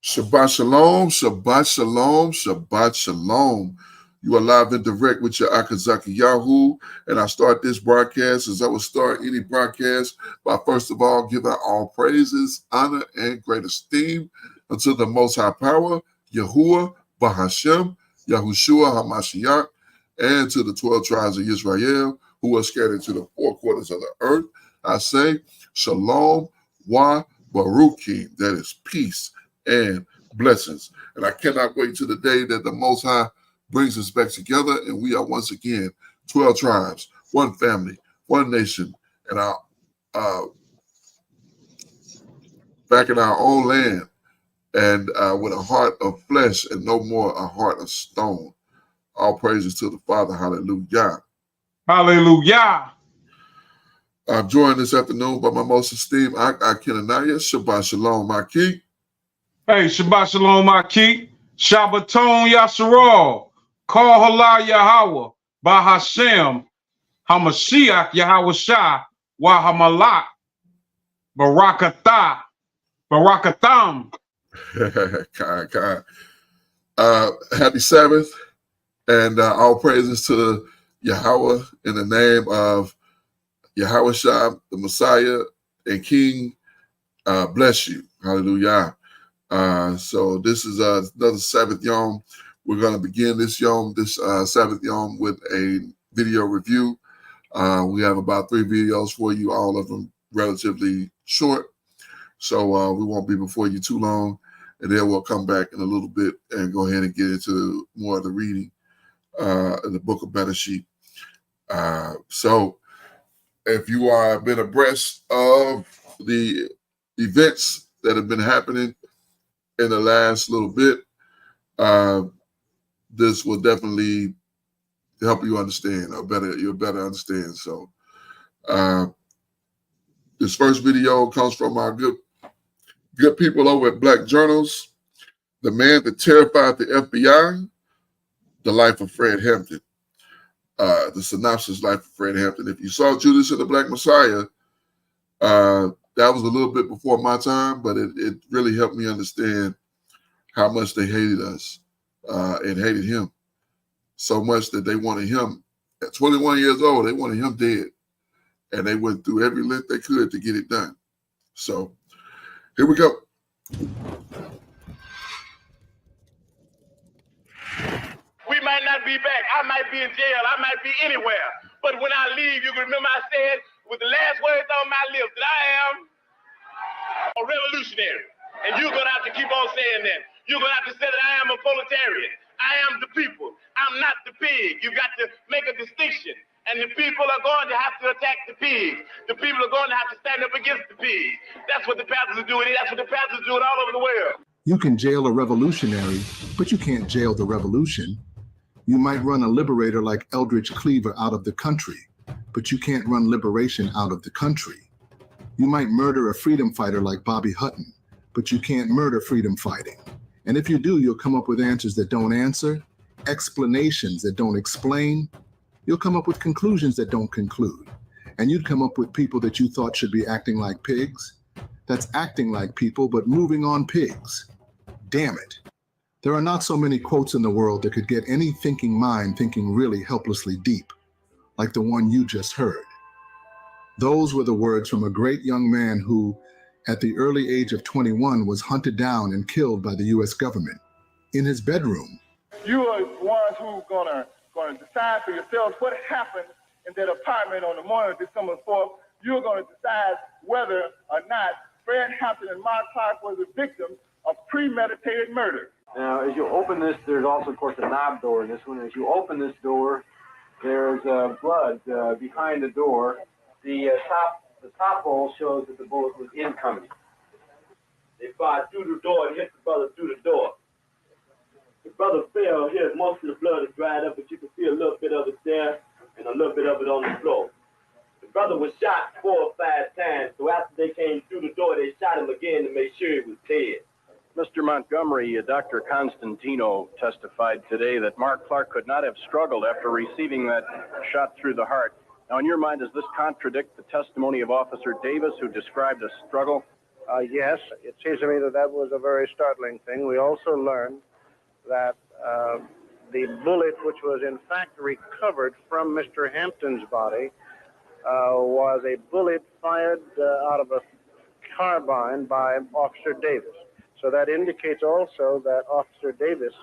Shabbat shalom, Shabbat shalom, Shabbat shalom. You are live and direct with your Akazaki Yahoo. And I start this broadcast as I would start any broadcast by first of all giving all praises, honor, and great esteem unto the Most High Power, Yahuwah, Bahashem, Yahushua, Hamashiach, and to the 12 tribes of Israel who are scattered to the four quarters of the earth. I say, Shalom, Wa, Baruchim, that is peace and blessings. And I cannot wait to the day that the Most High brings us back together and we are once again 12 tribes, one family, one nation, and back in our own land and with a heart of flesh and no more a heart of stone. All praises to the Father. Hallelujah. Hallelujah. I'm joined this afternoon by my most esteemed Akinanaya. Shabbat Shalom, Maki. Hey, Shabbat Shalom, Maki. Shabbaton Yasharal. Call Halal Yahweh. Bahashem. Hamashiach Yahweh Shah. Wahamalak. Barakatah. Barakatham. Happy Sabbath. And all praises to Yahweh in the name of Yahweh Shah, the Messiah and King. Bless you. Hallelujah. So this is another Sabbath Yom. We're going to begin this Sabbath Yom with a video review. We have about 3 videos for you, all of them relatively short. So we won't be before you too long. And then we'll come back in a little bit and go ahead and get into more of the reading in the book of Bereshit. So if you are been abreast of the events that have been happening in the last little bit, this will definitely help you understand, or you'll better understand. So this first video comes from our good people over at Black Journals. The Man That Terrified the FBI, The Life of Fred Hampton. The synopsis, Life of Fred Hampton. If you saw Judas and the Black Messiah, that was a little bit before my time, but it really helped me understand how much they hated us and hated him so much that they wanted him at 21 years old. They wanted him dead, and they went through every length they could to get it done. So here we go. We might not be back. I might be in jail. I might be anywhere. But when I leave, you can remember I said with the last words on my lips that I am a revolutionary. And you're going to have to keep on saying that. You're going to have to say that I am a proletarian. I am the people. I'm not the pig. You got to make a distinction. And the people are going to have to attack the pigs. The people are going to have to stand up against the pigs. That's what the pastors are doing. That's what the pastors are doing all over the world. You can jail a revolutionary, but you can't jail the revolution. You might run a liberator like Eldridge Cleaver out of the country, but you can't run liberation out of the country. You might murder a freedom fighter like Bobby Hutton, but you can't murder freedom fighting. And if you do, you'll come up with answers that don't answer, explanations that don't explain. You'll come up with conclusions that don't conclude. And you'd come up with people that you thought should be acting like pigs. That's acting like people, but moving on pigs. Damn it. There are not so many quotes in the world that could get any thinking mind thinking really helplessly deep, like the one you just heard. Those were the words from a great young man who, at the early age of 21, was hunted down and killed by the U.S. government in his bedroom. You are the ones who are going to decide for yourselves what happened in that apartment on the morning of December 4th. You're going to decide whether or not Fred Hampton and Mark Clark were the victims of premeditated murder. Now, as you open this, there's also, of course, a knob door in this one. As you open this door, there's blood behind the door. The top hole shows that the bullet was incoming. They fired through the door and hit the brother through the door. The brother fell here. Most of the blood is dried up, but you can see a little bit of it there and a little bit of it on the floor. The brother was shot 4 or 5 times, so after they came through the door, they shot him again to make sure he was dead. Mr. Montgomery, Dr. Constantino testified today that Mark Clark could not have struggled after receiving that shot through the heart. Now, in your mind, does this contradict the testimony of Officer Davis, who described a struggle Yes, it seems to me that that was a very startling thing. We also learned that the bullet, which was in fact recovered from Mr. Hampton's body, was a bullet fired out of a carbine by Officer Davis. So that indicates also that Officer Davis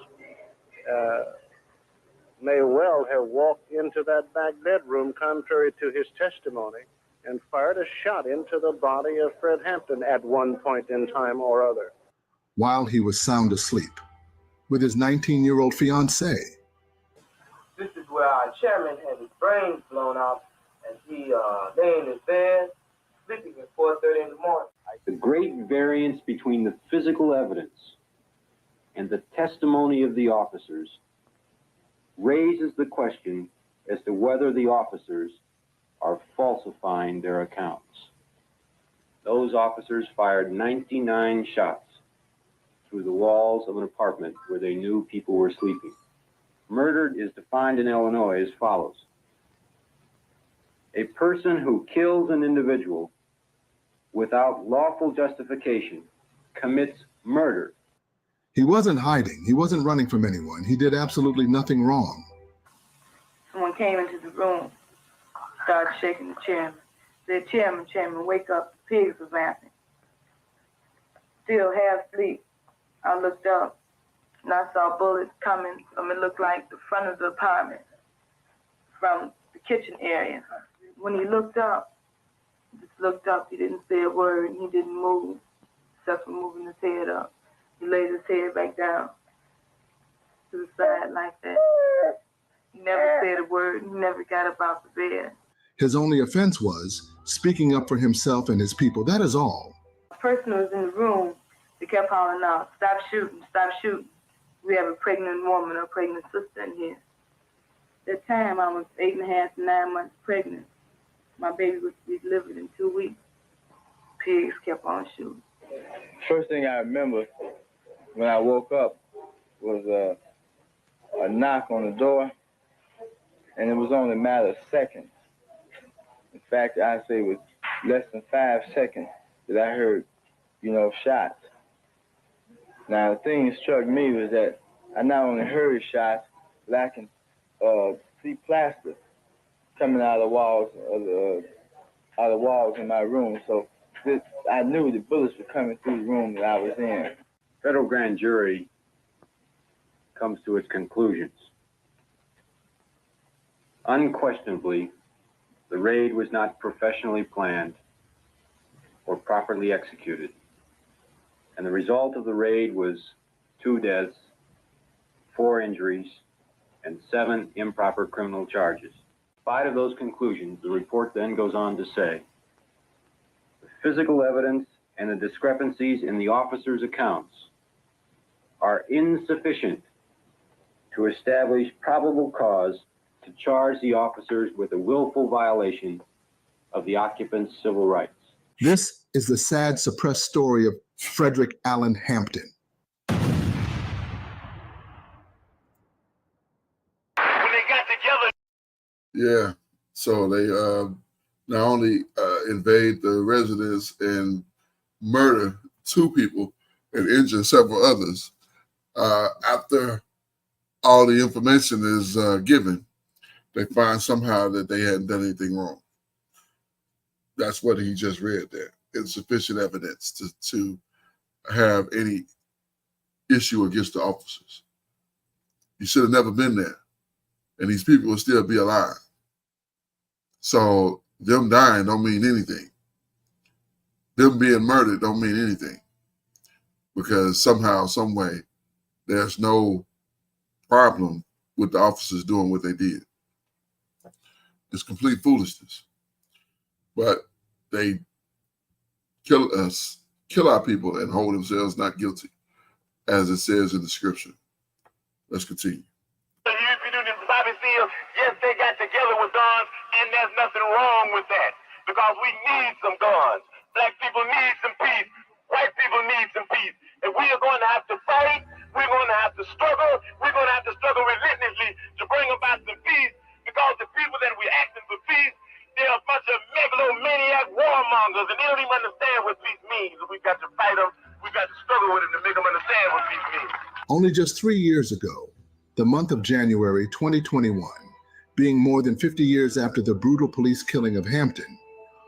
may well have walked into that back bedroom, contrary to his testimony, and fired a shot into the body of Fred Hampton at one point in time or other, while he was sound asleep with his 19-year-old fiancée. This is where our chairman had his brains blown out, and he lay in his bed, sleeping at 4:30 in the morning. The great variance between the physical evidence and the testimony of the officers raises the question as to whether the officers are falsifying their accounts. Those officers fired 99 shots through the walls of an apartment where they knew people were sleeping. Murder is defined in Illinois as follows: a person who kills an individual without lawful justification commits murder. He wasn't hiding. He wasn't running from anyone. He did absolutely nothing wrong. Someone came into the room, started shaking the chairman. Said, Chairman, wake up. The pigs are laughing. Still half asleep. I looked up and I saw bullets coming from, it looked like the front of the apartment, from the kitchen area. When he looked up, he didn't say a word, and he didn't move, except for moving his head up. He laid his head back down to the side like that. He never said a word. He never got up out the bed. His only offense was speaking up for himself and his people. That is all. The person who was in the room, they kept hollering out, stop shooting, stop shooting. We have a pregnant woman or a pregnant sister in here. At that time, I was 8.5 to 9 months pregnant. My baby was to be delivered in 2 weeks. Pigs kept on shooting. First thing I remember when I woke up was a knock on the door, and it was only a matter of seconds. In fact, I'd say it was less than 5 seconds that I heard, shots. Now, the thing that struck me was that I not only heard shots, but I can see plaster coming out of the walls in my room. So I knew the bullets were coming through the room that I was in. Federal grand jury comes to its conclusions. Unquestionably, the raid was not professionally planned or properly executed, and the result of the raid was 2 deaths, 4 injuries, and 7 improper criminal charges. In spite of those conclusions, the report then goes on to say, the physical evidence and the discrepancies in the officers' accounts are insufficient to establish probable cause to charge the officers with a willful violation of the occupant's civil rights. This is the sad, suppressed story of Frederick Allen Hampton. When they got together. Yeah, so they not only invade the residence and murder 2 people and injure several others. After all the information is given, they find somehow that they hadn't done anything wrong. That's what he just read there. Insufficient evidence to have any issue against the officers. You should have never been there, and these people will still be alive. So them dying don't mean anything. Them being murdered don't mean anything, because somehow, some way, there's no problem with the officers doing what they did. It's complete foolishness. But they kill our people and hold themselves not guilty, as it says in the scripture. Let's continue. Yes, they got together with guns, and there's nothing wrong with that, because we need some guns. Black people need some peace. White people need some peace. And we are going to have to fight. We're going to have to struggle. We're going to have to struggle relentlessly to bring about some peace, because the people that we're asking for peace, they're a bunch of megalomaniac warmongers, and they don't even understand what peace means. We've got to beat me. Only just 3 years ago, the month of January 2021, being more than 50 years after the brutal police killing of Hampton,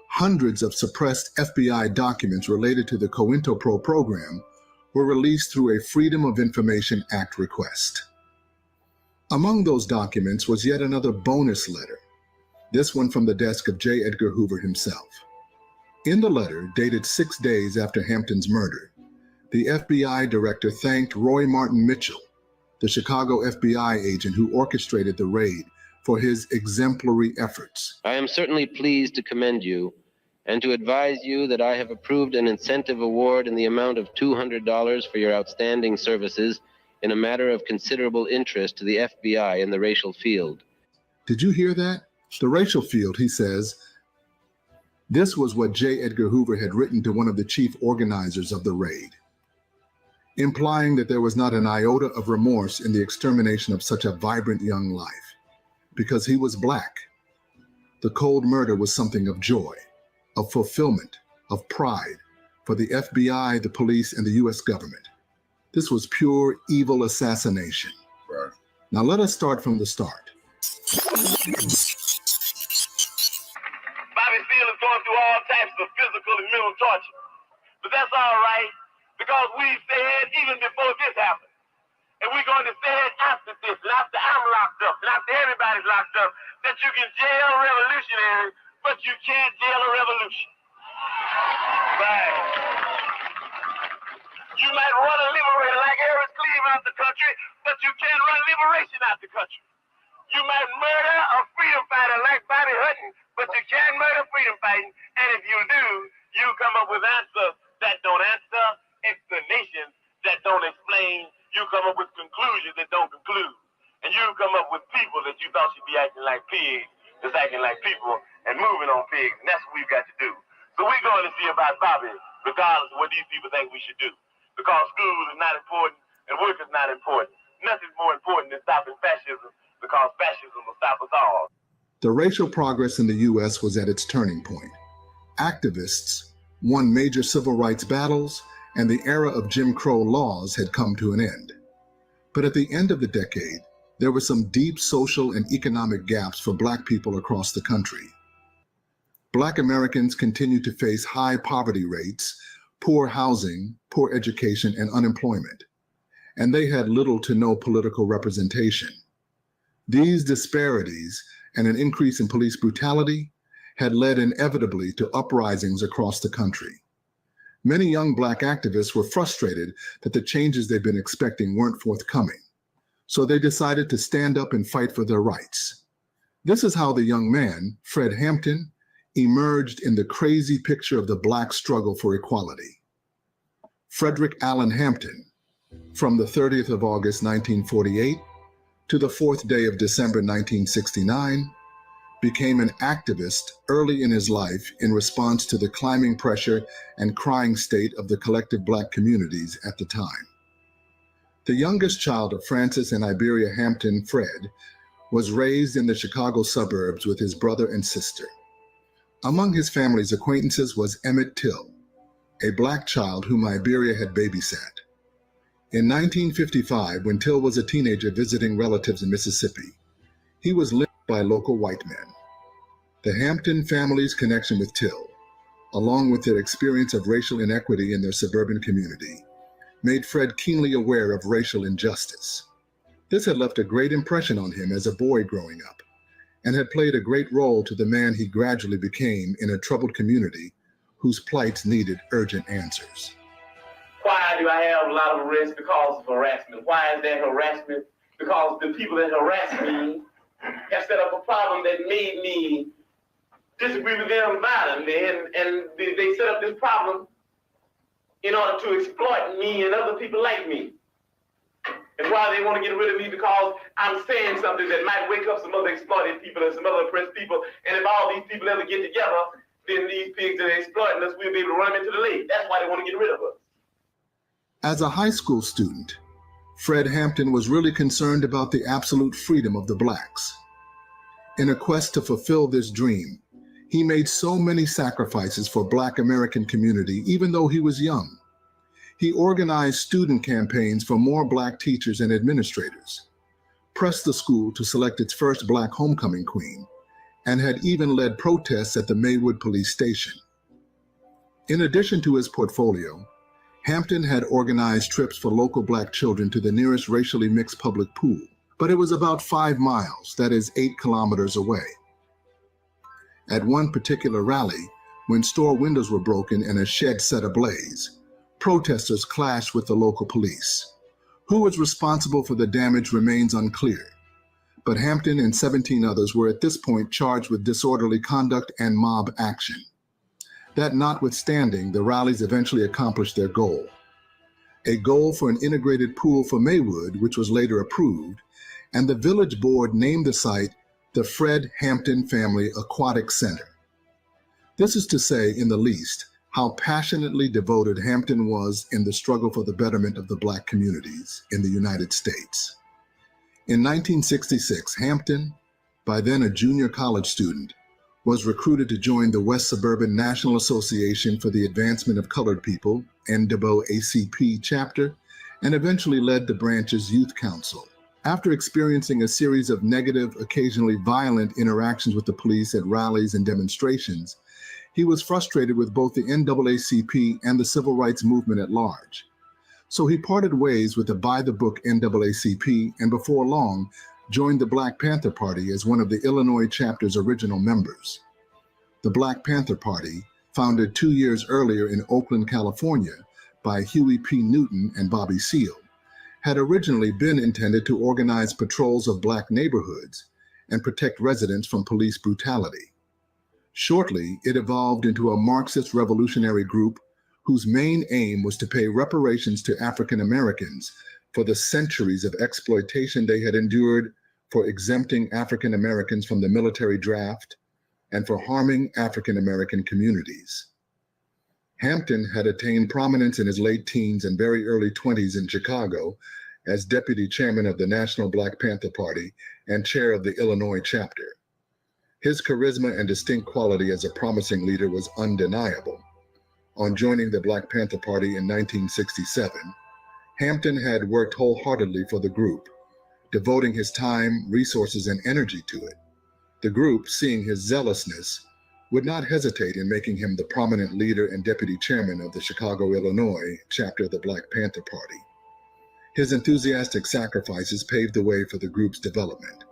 hundreds of suppressed FBI documents related to the COINTELPRO program were released through a Freedom of Information Act request. Among those documents was yet another bonus letter, this one from the desk of J. Edgar Hoover himself. In the letter, dated 6 days after Hampton's murder, the FBI director thanked Roy Martin Mitchell, the Chicago FBI agent who orchestrated the raid, for his exemplary efforts. I am certainly pleased to commend you and to advise you that I have approved an incentive award in the amount of $200 for your outstanding services in a matter of considerable interest to the FBI in the racial field. Did you hear that? The racial field, he says. This was what J. Edgar Hoover had written to one of the chief organizers of the raid, implying that there was not an iota of remorse in the extermination of such a vibrant young life. Because he was Black, the cold murder was something of joy, of fulfillment, of pride for the FBI, the police, and the U.S. government. This was pure evil assassination. Right. Now let us start from the start. Bobby Seale is going through all types of physical and mental torture. But that's all right, because we said even before this happened, and we're going to say it after this, and after I'm locked up, and after everybody's locked up, that you can jail revolutionaries, but you can't jail a revolution. Right. You might run a liberator like Harris Cleveland out the country, but you can't run liberation out the country. You might murder a freedom fighter like Bobby Hutton, but you can't murder freedom fighting. And if you do, you come up with answers that don't answer, explanations that don't explain. You come up with conclusions that don't conclude. And you come up with people that you thought should be acting like pigs, that's acting like people and moving on pigs. And that's what we've got to do. So we're going to see about Bobby, regardless of what these people think we should do. Because school is not important and work is not important. Nothing's more important than stopping fascism, because fascism will stop us all. The racial progress in the U.S. was at its turning point. Activists won major civil rights battles, and the era of Jim Crow laws had come to an end. But at the end of the decade, there were some deep social and economic gaps for Black people across the country. Black Americans continued to face high poverty rates, poor housing, poor education, and unemployment, and they had little to no political representation. These disparities and an increase in police brutality had led inevitably to uprisings across the country. Many young Black activists were frustrated that the changes they'd been expecting weren't forthcoming, so they decided to stand up and fight for their rights. This is how the young man, Fred Hampton, emerged in the crazy picture of the Black struggle for equality. Frederick Allen Hampton, from the 30th of August 1948 to the 4th day of December 1969, became an activist early in his life in response to the climbing pressure and crying state of the collective Black communities at the time. The youngest child of Francis and Iberia Hampton, Fred, was raised in the Chicago suburbs with his brother and sister. Among his family's acquaintances was Emmett Till, a Black child whom Iberia had babysat. In 1955, when Till was a teenager visiting relatives in Mississippi, he was lynched by local white men. The Hampton family's connection with Till, along with their experience of racial inequity in their suburban community, made Fred keenly aware of racial injustice. This had left a great impression on him as a boy growing up, and had played a great role to the man he gradually became in a troubled community whose plights needed urgent answers. Why do I have a lot of arrests? Because of harassment. Why is that harassment? Because the people that harass me have set up a problem that made me disagree with them violently, and they set up this problem in order to exploit me and other people like me. And why they want to get rid of me? Because I'm saying something that might wake up some other exploited people and some other oppressed people. And if all these people ever get together, then these pigs that are exploiting us, we'll be able to run them into the lake. That's why they want to get rid of us. As a high school student, Fred Hampton was really concerned about the absolute freedom of the Blacks. In a quest to fulfill this dream, he made so many sacrifices for Black American community, even though he was young. He organized student campaigns for more Black teachers and administrators, pressed the school to select its first Black homecoming queen, and had even led protests at the Maywood police station. In addition to his portfolio, Hampton had organized trips for local Black children to the nearest racially mixed public pool, but it was about 5 miles, that is 8 kilometers away. At one particular rally, when store windows were broken and a shed set ablaze, protesters clashed with the local police. Who was responsible for the damage remains unclear, but Hampton and 17 others were at this point charged with disorderly conduct and mob action. That notwithstanding, the rallies eventually accomplished their goal. A goal for an integrated pool for Maywood, which was later approved, and the village board named the site the Fred Hampton Family Aquatic Center. This is to say, in the least, how passionately devoted Hampton was in the struggle for the betterment of the Black communities in the United States. In 1966, Hampton, by then a junior college student, was recruited to join the West Suburban National Association for the Advancement of Colored People, NAACP chapter, and eventually led the branch's youth council. After experiencing a series of negative, occasionally violent interactions with the police at rallies and demonstrations, he was frustrated with both the NAACP and the civil rights movement at large. So he parted ways with the by-the-book NAACP and before long joined the Black Panther Party as one of the Illinois chapter's original members. The Black Panther Party, founded 2 years earlier in Oakland, California by Huey P. Newton and Bobby Seale, had originally been intended to organize patrols of Black neighborhoods and protect residents from police brutality. Shortly, it evolved into a Marxist revolutionary group whose main aim was to pay reparations to African Americans for the centuries of exploitation they had endured, for exempting African Americans from the military draft, and for harming African American communities. Hampton had attained prominence in his late teens and very early 20s in Chicago as deputy chairman of the National Black Panther Party and chair of the Illinois chapter. His charisma and distinct quality as a promising leader was undeniable. On joining the Black Panther Party in 1967, Hampton had worked wholeheartedly for the group, devoting his time, resources, and energy to it. The group, seeing his zealousness, would not hesitate in making him the prominent leader and deputy chairman of the Chicago, Illinois chapter of the Black Panther Party. His enthusiastic sacrifices paved the way for the group's development.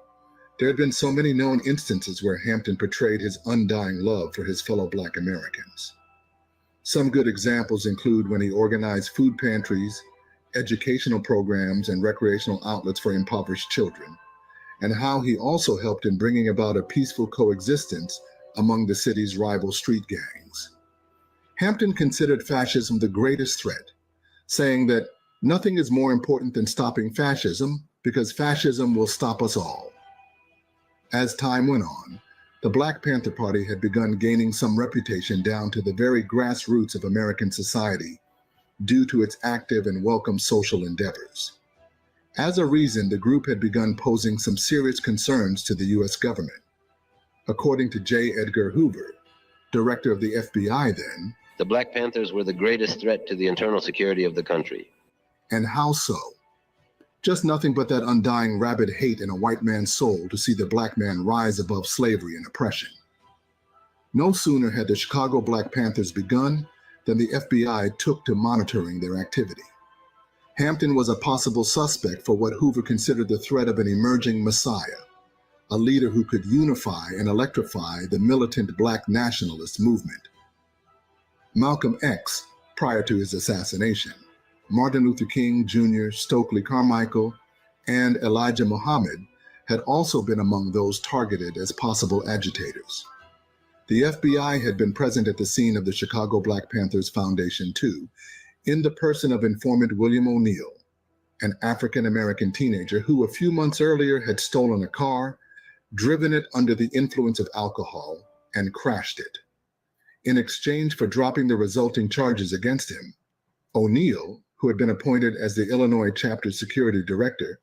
There had been so many known instances where Hampton portrayed his undying love for his fellow Black Americans. Some good examples include when he organized food pantries, educational programs, and recreational outlets for impoverished children, and how he also helped in bringing about a peaceful coexistence among the city's rival street gangs. Hampton considered fascism the greatest threat, saying that nothing is more important than stopping fascism because fascism will stop us all. As time went on, the Black Panther Party had begun gaining some reputation down to the very grassroots of American society due to its active and welcome social endeavors. As a reason, the group had begun posing some serious concerns to the U.S. government. According to J. Edgar Hoover, director of the FBI then, the Black Panthers were the greatest threat to the internal security of the country. And how so? Just nothing but that undying rabid hate in a white man's soul to see the Black man rise above slavery and oppression. No sooner had the Chicago Black Panthers begun than the FBI took to monitoring their activity. Hampton was a possible suspect for what Hoover considered the threat of an emerging messiah, a leader who could unify and electrify the militant Black nationalist movement. Malcolm X, prior to his assassination, Martin Luther King Jr., Stokely Carmichael, and Elijah Muhammad had also been among those targeted as possible agitators. The FBI had been present at the scene of the Chicago Black Panthers Foundation too, in the person of informant William O'Neill, an African-American teenager who a few months earlier had stolen a car, driven it under the influence of alcohol, and crashed it. In exchange for dropping the resulting charges against him, O'Neill, who had been appointed as the Illinois chapter security director,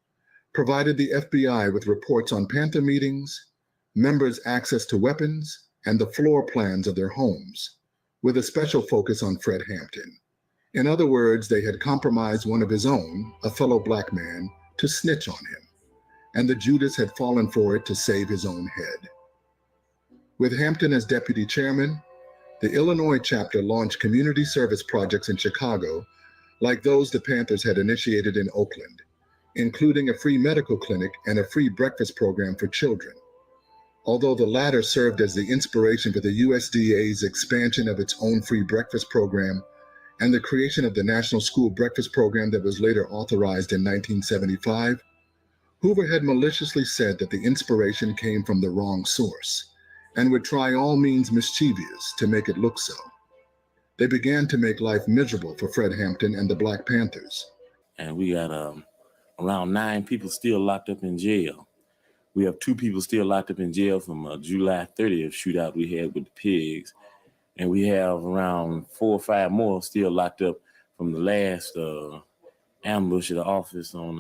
provided the FBI with reports on Panther meetings, members' access to weapons, and the floor plans of their homes, with a special focus on Fred Hampton. In other words, they had compromised one of his own, a fellow black man, to snitch on him, and the Judas had fallen for it to save his own head. With Hampton as deputy chairman, the Illinois chapter launched community service projects in Chicago, like those the Panthers had initiated in Oakland, including a free medical clinic and a free breakfast program for children. Although the latter served as the inspiration for the USDA's expansion of its own free breakfast program and the creation of the National School Breakfast Program that was later authorized in 1975, Hoover had maliciously said that the inspiration came from the wrong source and would try all means mischievous to make it look so. They began to make life miserable for Fred Hampton and the Black Panthers. And we got around 9 people still locked up in jail. We have 2 people still locked up in jail from a July 30th shootout we had with the pigs. And we have around 4 or 5 more still locked up from the last ambush at the office on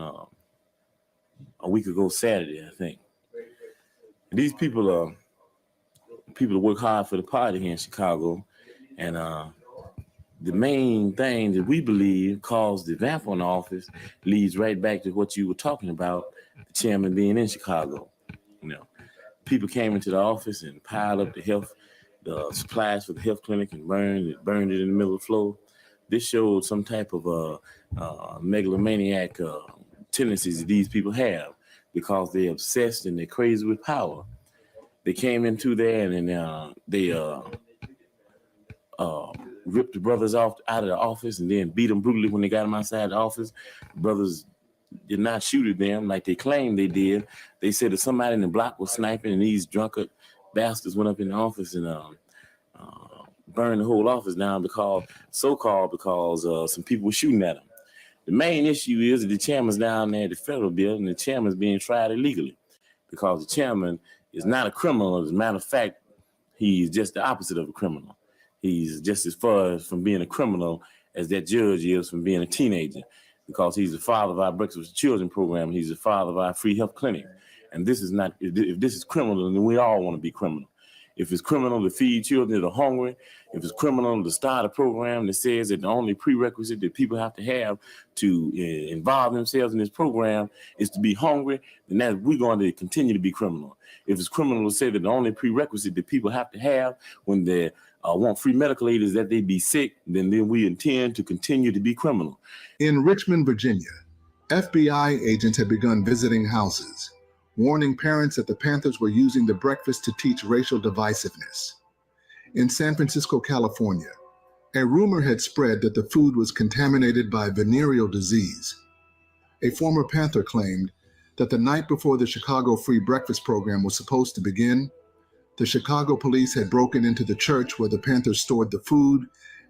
a week ago Saturday, I think. And these people are people that work hard for the party here in Chicago. And the main thing that we believe caused the vamp on the office leads right back to what you were talking about, the chairman being in Chicago. You know, people came into the office and piled up the supplies for the health clinic and burned it in the middle of the floor. This showed some type of megalomaniac tendencies that these people have because they're obsessed and they're crazy with power. They came into there and then they ripped the brothers out of the office and then beat them brutally when they got them outside the office. The brothers did not shoot at them like they claimed they did. They said that somebody in the block was sniping and these drunkard bastards went up in the office and burned the whole office down because some people were shooting at them. The main issue is that the chairman's down there at the federal building and the chairman's being tried illegally because the chairman is not a criminal. As a matter of fact, he's just the opposite of a criminal. He's just as far from being a criminal as that judge is from being a teenager because he's the father of our Breakfast with Children program. He's the father of our free health clinic. And this is not, if this is criminal, then we all want to be criminal. If it's criminal to feed children that are hungry, if it's criminal to start a program that says that the only prerequisite that people have to have to involve themselves in this program is to be hungry, then we're going to continue to be criminal. If it's criminal to say that the only prerequisite that people have to have when they want free medical aid is that they be sick, then we intend to continue to be criminal. In Richmond, Virginia, FBI agents had begun visiting houses, warning parents that the Panthers were using the breakfast to teach racial divisiveness. In San Francisco, California, a rumor had spread that the food was contaminated by venereal disease. A former Panther claimed that the night before the Chicago Free Breakfast program was supposed to begin, the Chicago police had broken into the church where the Panthers stored the food,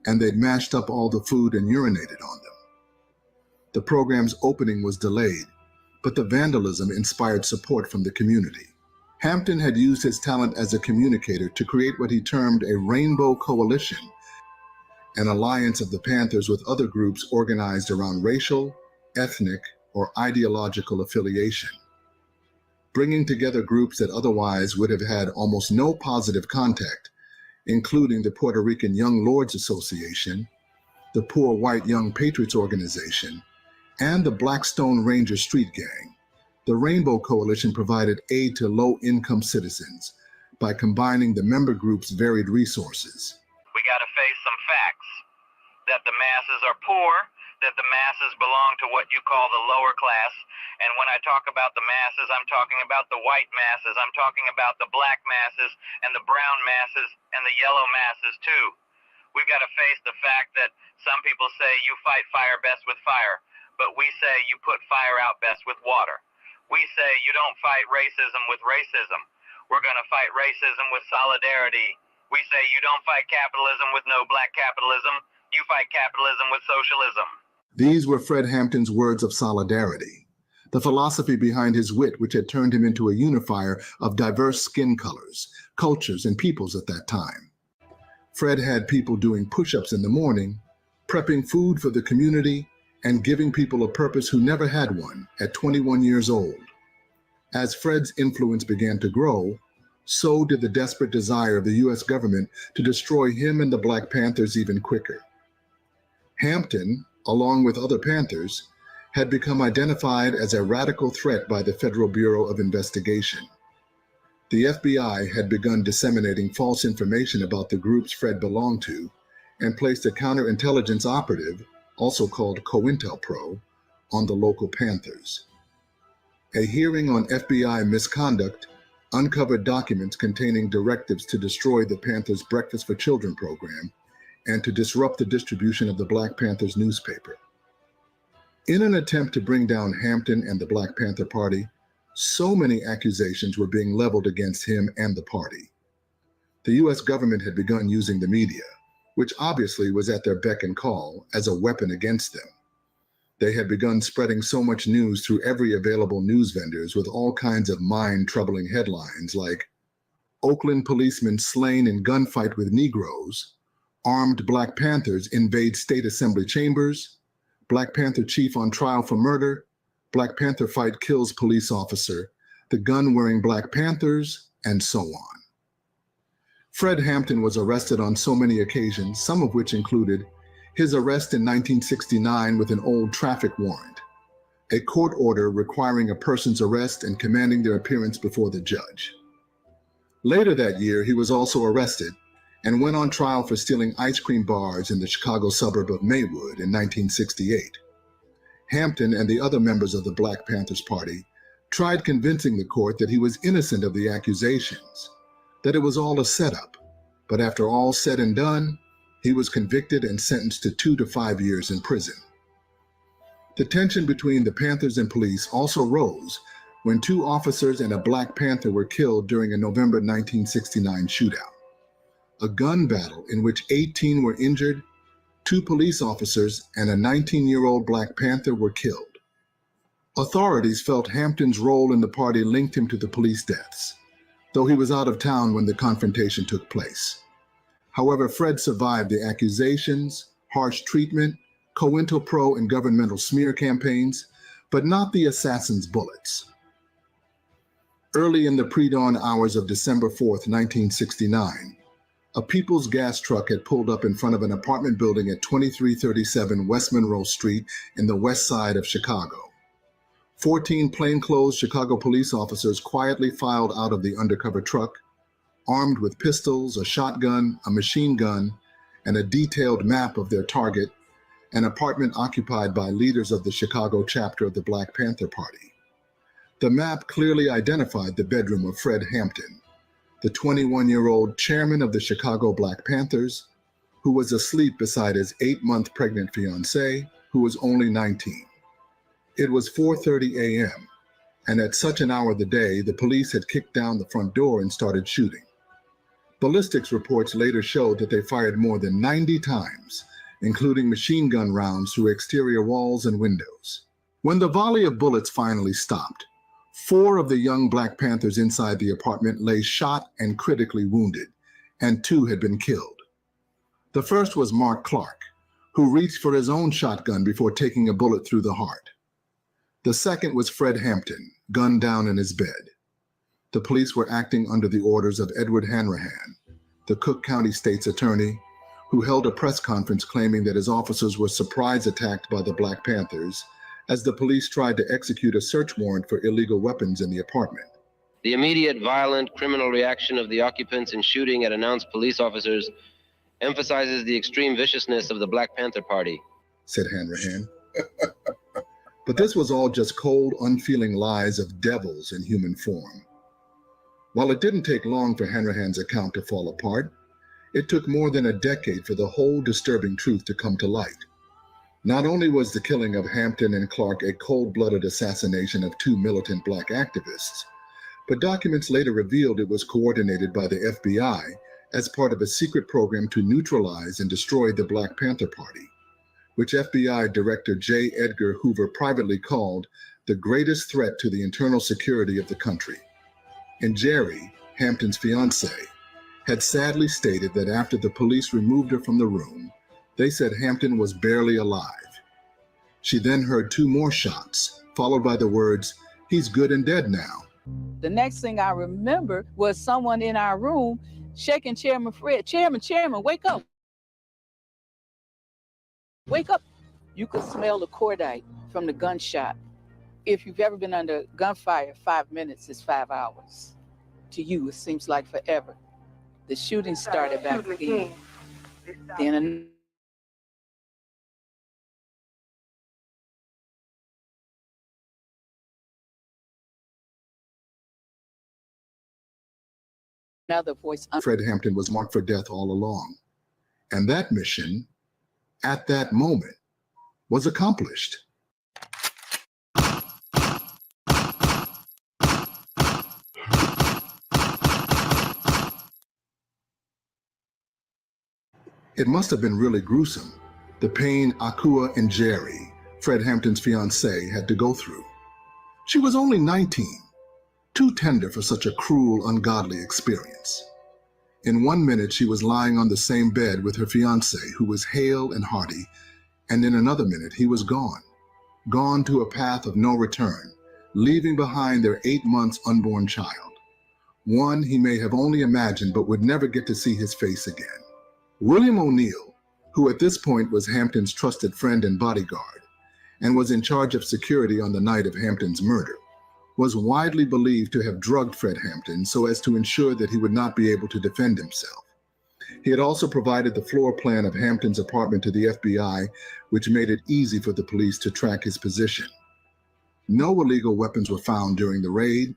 and they'd mashed up all the food and urinated on them. The program's opening was delayed, but the vandalism inspired support from the community. Hampton had used his talent as a communicator to create what he termed a rainbow coalition, an alliance of the Panthers with other groups organized around racial, ethnic, or ideological affiliation, bringing together groups that otherwise would have had almost no positive contact, including the Puerto Rican Young Lords Association, the Poor White Young Patriots Organization, and the Blackstone Ranger Street Gang. The Rainbow Coalition provided aid to low-income citizens by combining the member groups' varied resources. We got to face some facts, that the masses are poor, that the masses belong to what you call the lower class. And when I talk about the masses, I'm talking about the white masses, I'm talking about the black masses and the brown masses and the yellow masses too. We've got to face the fact that some people say you fight fire best with fire, but we say you put fire out best with water. We say you don't fight racism with racism. We're going to fight racism with solidarity. We say you don't fight capitalism with no black capitalism. You fight capitalism with socialism. These were Fred Hampton's words of solidarity, the philosophy behind his wit, which had turned him into a unifier of diverse skin colors, cultures, and peoples at that time. Fred had people doing push-ups in the morning, prepping food for the community, and giving people a purpose who never had one at 21 years old. As Fred's influence began to grow, so did the desperate desire of the U.S. government to destroy him and the Black Panthers even quicker. Hampton, along with other Panthers, had become identified as a radical threat by the Federal Bureau of Investigation. The FBI had begun disseminating false information about the groups Fred belonged to and placed a counterintelligence operative, also called COINTELPRO, on the local Panthers. A hearing on FBI misconduct uncovered documents containing directives to destroy the Panthers' Breakfast for Children program and to disrupt the distribution of the Black Panthers newspaper. In an attempt to bring down Hampton and the Black Panther Party, so many accusations were being leveled against him and the party. The U.S. government had begun using the media, which obviously was at their beck and call, as a weapon against them. They had begun spreading so much news through every available news vendors with all kinds of mind-troubling headlines like, Oakland policemen slain in gunfight with Negroes, armed Black Panthers invade state assembly chambers, Black Panther chief on trial for murder, Black Panther fight kills police officer, the gun-wearing Black Panthers, and so on. Fred Hampton was arrested on so many occasions, some of which included his arrest in 1969 with an old traffic warrant, a court order requiring a person's arrest and commanding their appearance before the judge. Later that year, he was also arrested and went on trial for stealing ice cream bars in the Chicago suburb of Maywood in 1968. Hampton and the other members of the Black Panthers Party tried convincing the court that he was innocent of the accusations, that it was all a setup, but after all said and done, he was convicted and sentenced to 2 to 5 years in prison. The tension between the Panthers and police also rose when 2 officers and a Black Panther were killed during a November 1969 shootout. A gun battle in which 18 were injured, 2 police officers and a 19-year-old Black Panther were killed. Authorities felt Hampton's role in the party linked him to the police deaths, though he was out of town when the confrontation took place. However, Fred survived the accusations, harsh treatment, COINTELPRO and governmental smear campaigns, but not the assassin's bullets. Early in the pre-dawn hours of December 4th, 1969, a People's Gas truck had pulled up in front of an apartment building at 2337 West Monroe Street in the west side of Chicago. 14 plainclothes Chicago police officers quietly filed out of the undercover truck, armed with pistols, a shotgun, a machine gun, and a detailed map of their target, an apartment occupied by leaders of the Chicago chapter of the Black Panther Party. The map clearly identified the bedroom of Fred Hampton, the 21-year-old chairman of the Chicago Black Panthers, who was asleep beside his 8-month pregnant fiancée, who was only 19. It was 4:30 a.m., and at such an hour of the day, the police had kicked down the front door and started shooting. Ballistics reports later showed that they fired more than 90 times, including machine gun rounds through exterior walls and windows. When the volley of bullets finally stopped, 4 of the young Black Panthers inside the apartment lay shot and critically wounded, and 2 had been killed. The first was Mark Clark, who reached for his own shotgun before taking a bullet through the heart. The second was Fred Hampton, gunned down in his bed. The police were acting under the orders of Edward Hanrahan, the Cook County State's attorney, who held a press conference claiming that his officers were surprise attacked by the Black Panthers as the police tried to execute a search warrant for illegal weapons in the apartment. The immediate violent criminal reaction of the occupants in shooting at announced police officers emphasizes the extreme viciousness of the Black Panther Party, said Hanrahan. But this was all just cold, unfeeling lies of devils in human form. While it didn't take long for Hanrahan's account to fall apart, it took more than a decade for the whole disturbing truth to come to light. Not only was the killing of Hampton and Clark a cold-blooded assassination of 2 militant Black activists, but documents later revealed it was coordinated by the FBI as part of a secret program to neutralize and destroy the Black Panther Party, which FBI Director J. Edgar Hoover privately called the greatest threat to the internal security of the country. And Jerry, Hampton's fiancée, had sadly stated that after the police removed her from the room, they said Hampton was barely alive. She then heard 2 more shots, followed by the words, "He's good and dead now." The next thing I remember was someone in our room shaking Chairman Fred, "Chairman, wake up." Wake up. You could smell the cordite from the gunshot. If you've ever been under gunfire, 5 minutes is 5 hours. To you, it seems like forever. The shooting started back again. Then another voice. Fred Hampton was marked for death all along. And that mission, at that moment, was accomplished. It must have been really gruesome, the pain Akua and Jerry, Fred Hampton's fiancée, had to go through. She was only 19, too tender for such a cruel, ungodly experience. In 1 minute, she was lying on the same bed with her fiancé, who was hale and hearty, and in another minute, he was gone to a path of no return, leaving behind their 8 months unborn child. One he may have only imagined but would never get to see his face again. William O'Neill, who at this point was Hampton's trusted friend and bodyguard, and was in charge of security on the night of Hampton's murder, was widely believed to have drugged Fred Hampton so as to ensure that he would not be able to defend himself. He had also provided the floor plan of Hampton's apartment to the FBI, which made it easy for the police to track his position. No illegal weapons were found during the raid,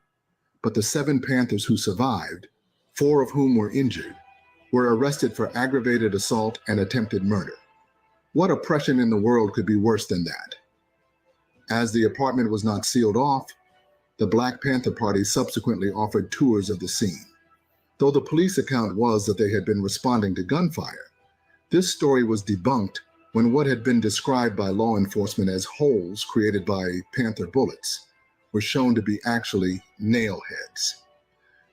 but the 7 Panthers who survived, 4 of whom were injured, were arrested for aggravated assault and attempted murder. What oppression in the world could be worse than that? As the apartment was not sealed off, the Black Panther Party subsequently offered tours of the scene. Though the police account was that they had been responding to gunfire, this story was debunked when what had been described by law enforcement as holes created by Panther bullets were shown to be actually nail heads.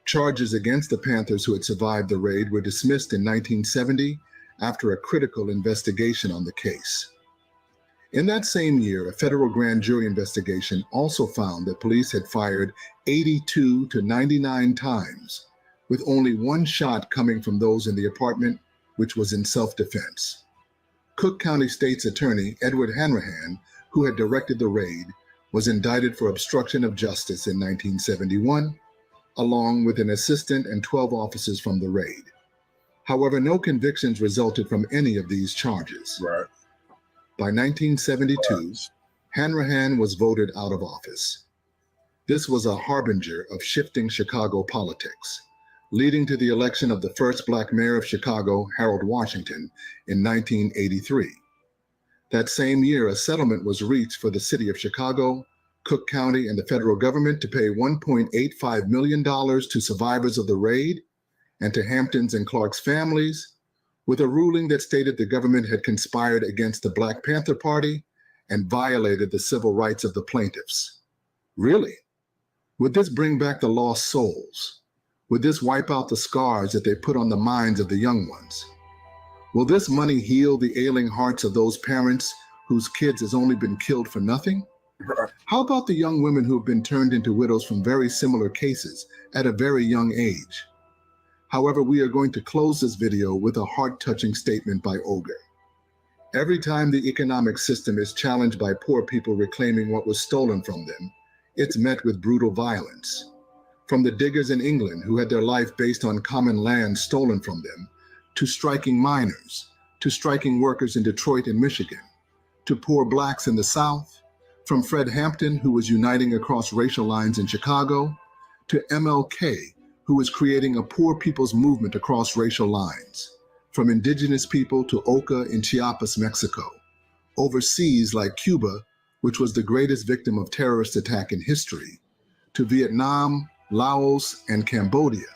Charges against the Panthers who had survived the raid were dismissed in 1970 after a critical investigation on the case. In that same year, a federal grand jury investigation also found that police had fired 82 to 99 times, with only 1 shot coming from those in the apartment, which was in self-defense. Cook County State's Attorney Edward Hanrahan, who had directed the raid, was indicted for obstruction of justice in 1971, along with an assistant and 12 officers from the raid. However, no convictions resulted from any of these charges. Right. By 1972, Hanrahan was voted out of office. This was a harbinger of shifting Chicago politics, leading to the election of the first Black mayor of Chicago, Harold Washington, in 1983. That same year, a settlement was reached for the city of Chicago, Cook County, and the federal government to pay $1.85 million to survivors of the raid and to Hampton's and Clark's families, with a ruling that stated the government had conspired against the Black Panther Party and violated the civil rights of the plaintiffs. Really? Would this bring back the lost souls? Would this wipe out the scars that they put on the minds of the young ones? Will this money heal the ailing hearts of those parents whose kids has only been killed for nothing? How about the young women who have been turned into widows from very similar cases at a very young age? However, we are going to close this video with a heart-touching statement by Olga. Every time the economic system is challenged by poor people reclaiming what was stolen from them, it's met with brutal violence. From the diggers in England who had their life based on common land stolen from them, to striking miners, to striking workers in Detroit and Michigan, to poor Blacks in the South, from Fred Hampton, who was uniting across racial lines in Chicago, to MLK, who was creating a poor people's movement across racial lines, from indigenous people to Oka in Chiapas, Mexico, overseas like Cuba, which was the greatest victim of terrorist attack in history, to Vietnam, Laos, and Cambodia.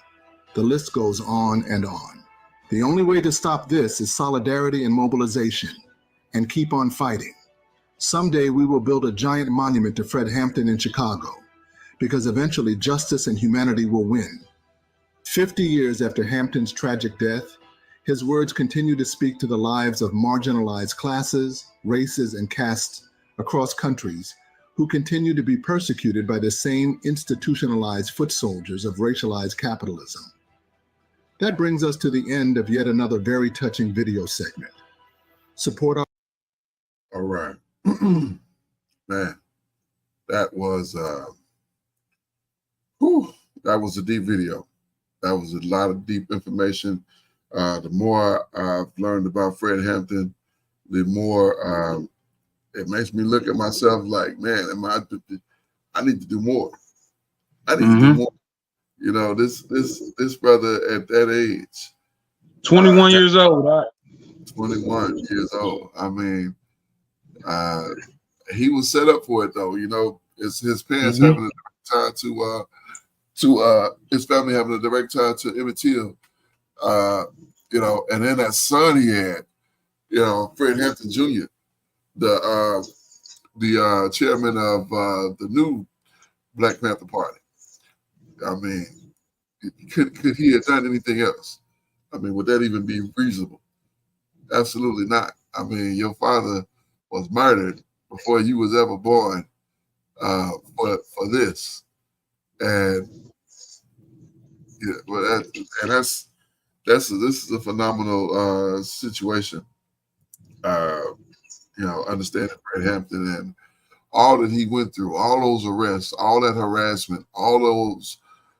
The list goes on and on. The only way to stop this is solidarity and mobilization, and keep on fighting. Someday we will build a giant monument to Fred Hampton in Chicago, because eventually justice and humanity will win. 50 years after Hampton's tragic death, his words continue to speak to the lives of marginalized classes, races, and castes across countries who continue to be persecuted by the same institutionalized foot soldiers of racialized capitalism. That brings us to the end of yet another very touching video segment. Support our All right. Man, that was a deep video. That was a lot of deep information. The more I've learned about Fred Hampton, the more it makes me look at myself like, man, I need to do more. I need to do more. You know, this brother at that age, 21 years old. Right? 21 years old. I mean, he was set up for it though. You know, it's his parents having a direct tie to his family having a direct tie to Emmett Till. You know, and then that son he had, you know, Fred Hampton Jr., the chairman of the new Black Panther Party. I mean, could he have done anything else? I mean, would that even be reasonable? Absolutely not. I mean, your father was murdered before you was ever born for this, and yeah, well, this is a phenomenal situation. You know, understanding Fred Hampton and all that he went through, all those arrests, all that harassment, all those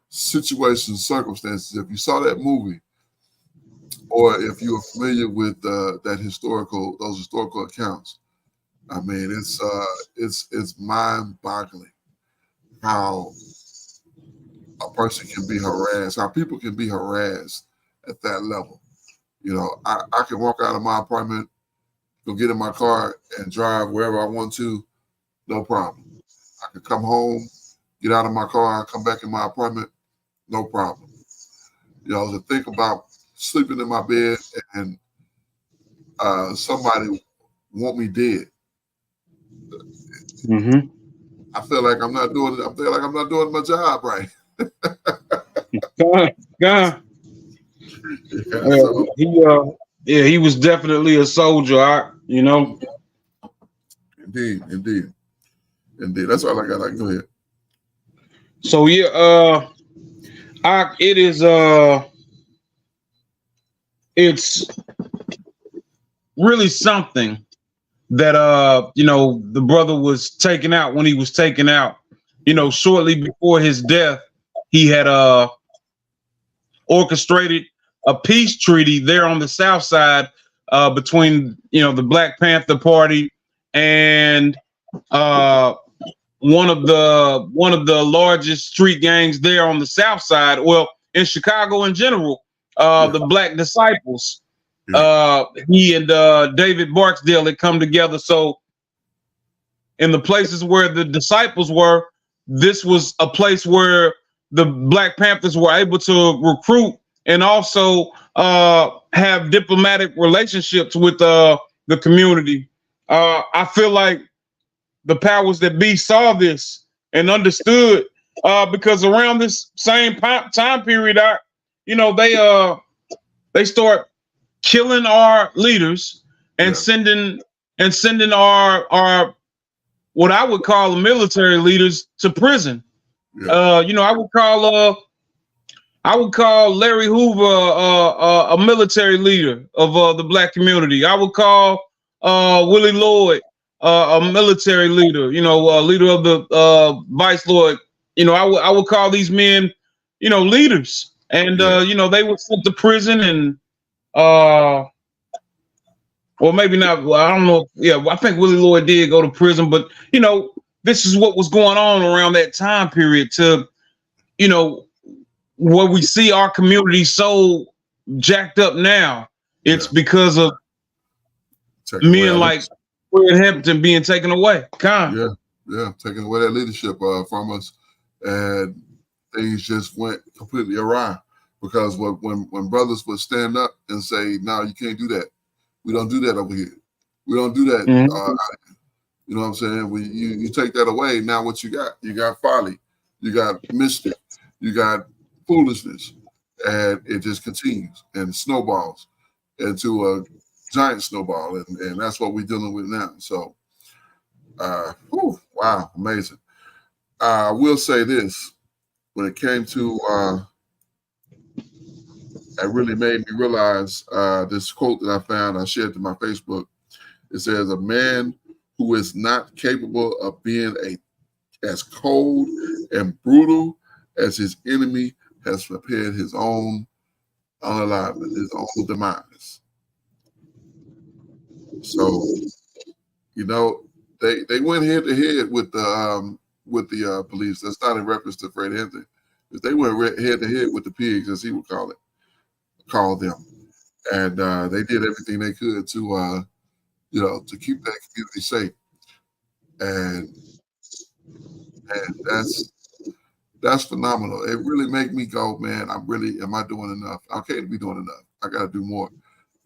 situations, circumstances. If you saw that movie, or if you are familiar with those historical accounts, I mean, it's mind-boggling how a person can be harassed, how people can be harassed at that level. You know, I can walk out of my apartment, go get in my car, and drive wherever I want to, no problem. I can come home, get out of my car, come back in my apartment, no problem. You know, to think about sleeping in my bed and somebody want me dead. I feel like I'm not doing it. I feel like I'm not doing my job right. He was definitely a soldier. You know. Indeed. That's all I got. Go ahead. So yeah, it is it's really something that you know, the brother was taken out. When he was taken out, you know, shortly before his death, he had orchestrated a peace treaty there on the South Side between, you know, the Black Panther Party and one of the largest street gangs there on the South Side. Well, in Chicago in general, the Black Disciples. He and David Barksdale had come together. So in the places where the disciples were, this was a place where the Black Panthers were able to recruit and also have diplomatic relationships with the community. I feel like the powers that be saw this and understood, because around this same time period, you know, they start killing our leaders and sending our what I would call military leaders to prison. You know, I would call Larry Hoover a military leader of the Black community. I would call Willie Lloyd a military leader. You know, leader of the Vice Lord. You know, I would call these men, you know, leaders. And you know, they were sent to prison and well, maybe not. Well, I don't know. Yeah, I think Willie Lloyd did go to prison, but you know, this is what was going on around that time period. To, you know, where we see our community so jacked up now, it's because of men like Fred Hampton being taken away. Taking away that leadership from us, and things just went completely awry. Because when brothers would stand up and say, "No, you can't do that. We don't do that over here. We don't do that." You know what I'm saying? When you take that away, now what you got? You got folly, you got mischief, you got foolishness, and it just continues and snowballs into a giant snowball, and that's what we're dealing with now. So, wow, amazing. I will say this: when it came to it really made me realize this quote that I found. I shared to my Facebook. It says, "A man who is not capable of being as cold and brutal as his enemy has prepared his own unalivenment, his own demise. So, you know, they went head to head with the police. That's not in reference to Fred Hampton. But they went head to head with the pigs, as he would call them, and they did everything they could to to keep that community safe. And that's phenomenal. It really made me go, man, am I doing enough? I can't be doing enough. I got to do more.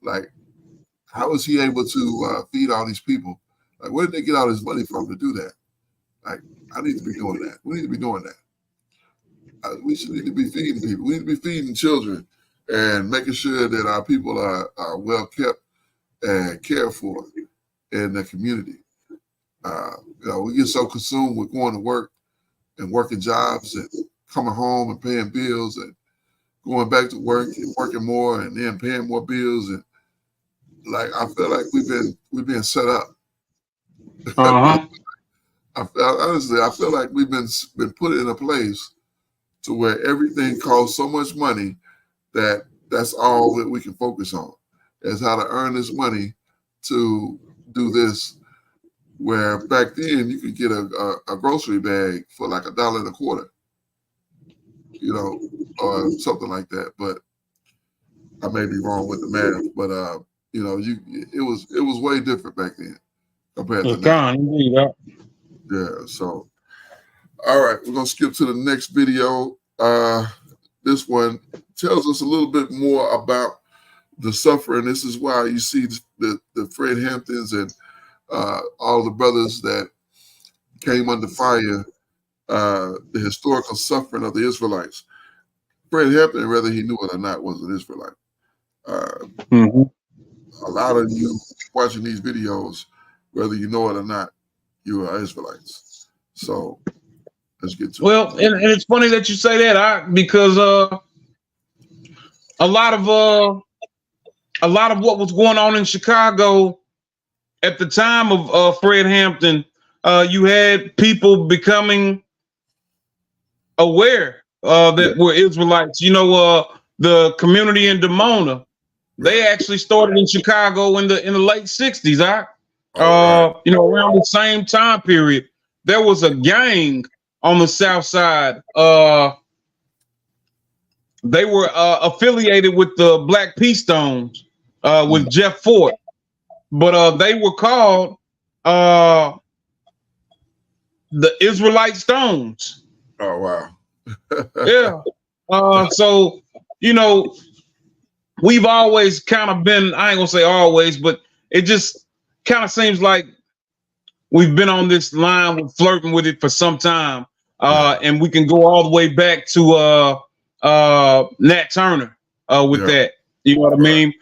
Like, how is he able to feed all these people? Like, where did they get all this money from to do that? Like, I need to be doing that. We need to be doing that. We should need to be feeding people. We need to be feeding children and making sure that our people are well kept and cared for in the community. We get so consumed with going to work and working jobs and coming home and paying bills and going back to work and working more and then paying more bills, and like I feel like we've been set up. Uh-huh. I feel like we've been put in a place to where everything costs so much money that that's all that we can focus on, is how to earn this money to do this. Where back then you could get a grocery bag for like $1.25, or something like that. But I may be wrong with the math. But it was way different back then compared to now. Yeah. So, all right, we're gonna skip to the next video. This one tells us a little bit more about the suffering. This is why you see the Fred Hamptons and all the brothers that came under fire, the historical suffering of the Israelites. Fred Hampton, whether he knew it or not, was an Israelite. A lot of you watching these videos, whether you know it or not, you are Israelites. So let's get to it. Well, and it's funny that you say that, because a lot of what was going on in Chicago at the time of Fred Hampton, you had people becoming aware that were Israelites. The community in Dimona, they actually started in Chicago in the late 60s. Around the same time period, there was a gang on the South Side. They were affiliated with the Black Pea Stones, with Jeff Fort. But they were called the Israelite Stones. Oh, wow. Yeah. So, we've always kind of been, I ain't gonna say always, but it just kind of seems like we've been on this line with flirting with it for some time. And we can go all the way back to Nat Turner with that. You know what I mean?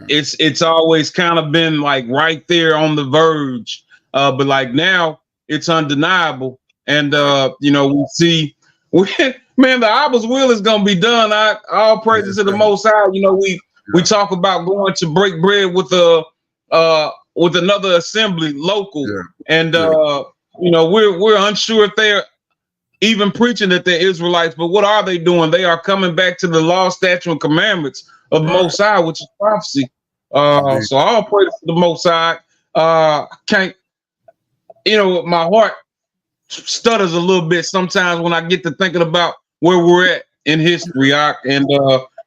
It's always kind of been like right there on the verge, but like now it's undeniable, and we see, man, the Abba's will is gonna be done. All praises to the Most High. We talk about going to break bread with another assembly local, and we're unsure if they're even preaching that they're Israelites, but what are they doing? They are coming back to the law, statute, and commandments of the Most High, which is prophecy. So all praise to the Most High. My heart stutters a little bit sometimes when I get to thinking about where we're at in history, and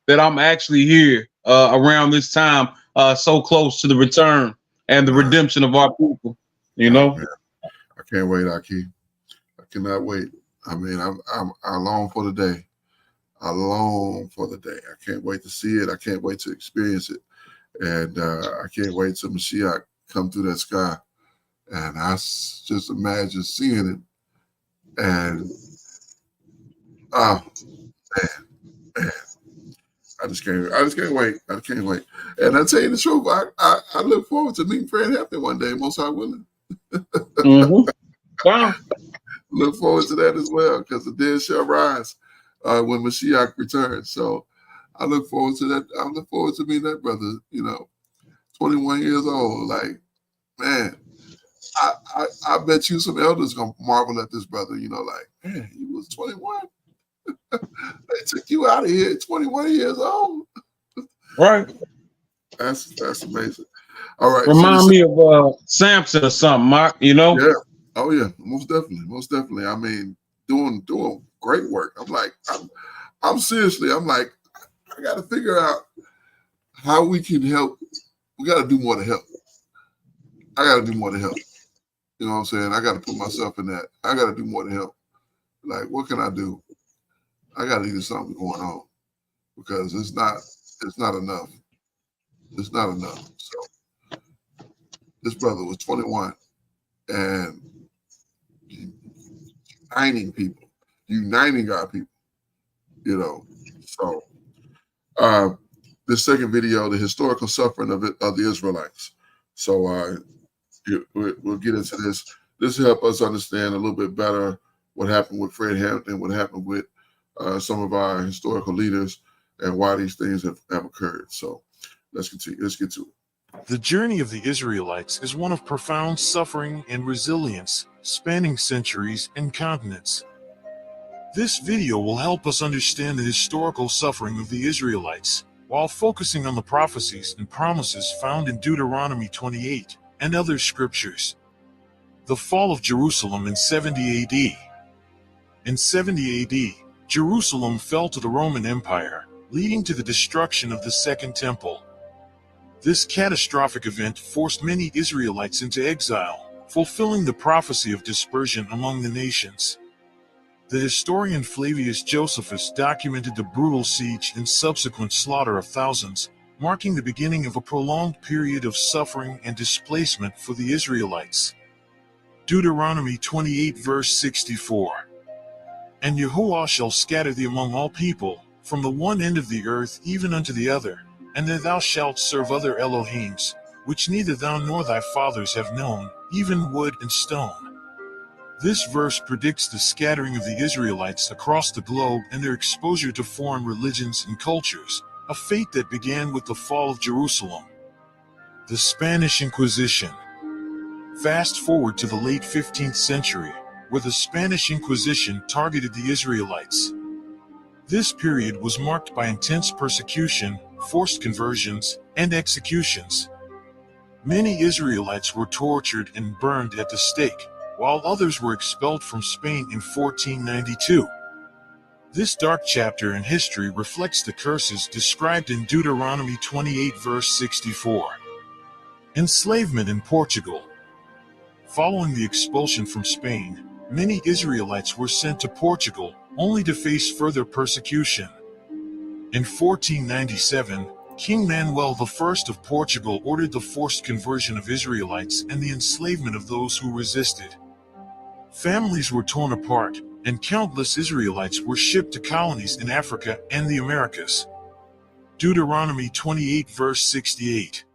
that I'm actually here around this time, so close to the return and the redemption of our people. I can't wait, Aki. I cannot wait. I mean, I long for the day. I long for the day. I can't wait to see it. I can't wait to experience it. And I can't wait till Mashiach come through that sky. And I just imagine seeing it. And, man. I just can't wait. I can't wait. And I tell you the truth, I look forward to meeting Fred Hampton one day, Most High willing. Wow. Look forward to that as well, because the dead shall rise when Mashiach returns. So I look forward to that. I look forward to meeting that brother, 21 years old. Like, man, I bet you some elders gonna marvel at this brother. You know, like, man, he was 21. They took you out of here at 21 years old. Right. That's amazing. All right. Remind me of Samson or something, Mark. You know? Yeah. Oh yeah. Most definitely. Most definitely. I mean, doing great work. I'm like, I'm seriously. I'm like, I got to figure out how we can help. We got to do more to help. I got to do more to help. You know what I'm saying? I got to put myself in that. I got to do more to help. Like, what can I do? I got to do something going on because it's not enough. It's not enough. So this brother was 21 and uniting our people, you know. So this second video, the historical suffering of the Israelites. So we'll get into this. This will help us understand a little bit better what happened with Fred Hampton, what happened with some of our historical leaders, and why these things have occurred. So let's continue. Let's get to it. The journey of the Israelites is one of profound suffering and resilience, spanning centuries and continents. This video will help us understand the historical suffering of the Israelites, while focusing on the prophecies and promises found in Deuteronomy 28 and other scriptures. The fall of Jerusalem in 70 AD. In 70 AD, Jerusalem fell to the Roman Empire, leading to the destruction of the Second Temple. This catastrophic event forced many Israelites into exile, fulfilling the prophecy of dispersion among the nations. The historian Flavius Josephus documented the brutal siege and subsequent slaughter of thousands, marking the beginning of a prolonged period of suffering and displacement for the Israelites. Deuteronomy 28 verse 64. And Yahuwah shall scatter thee among all people, from the one end of the earth even unto the other, and that thou shalt serve other Elohims, which neither thou nor thy fathers have known, even wood and stone. This verse predicts the scattering of the Israelites across the globe and their exposure to foreign religions and cultures, a fate that began with the fall of Jerusalem. The Spanish Inquisition. Fast forward to the late 15th century, where the Spanish Inquisition targeted the Israelites. This period was marked by intense persecution, forced conversions, and executions. Many Israelites were tortured and burned at the stake, while others were expelled from Spain in 1492. This dark chapter in history reflects the curses described in Deuteronomy 28 verse 64. Enslavement in Portugal. Following the expulsion from Spain, many Israelites were sent to Portugal, only to face further persecution. In 1497, King Manuel I of Portugal ordered the forced conversion of Israelites and the enslavement of those who resisted. Families were torn apart, and countless Israelites were shipped to colonies in Africa and the Americas. Deuteronomy 28 verse 68.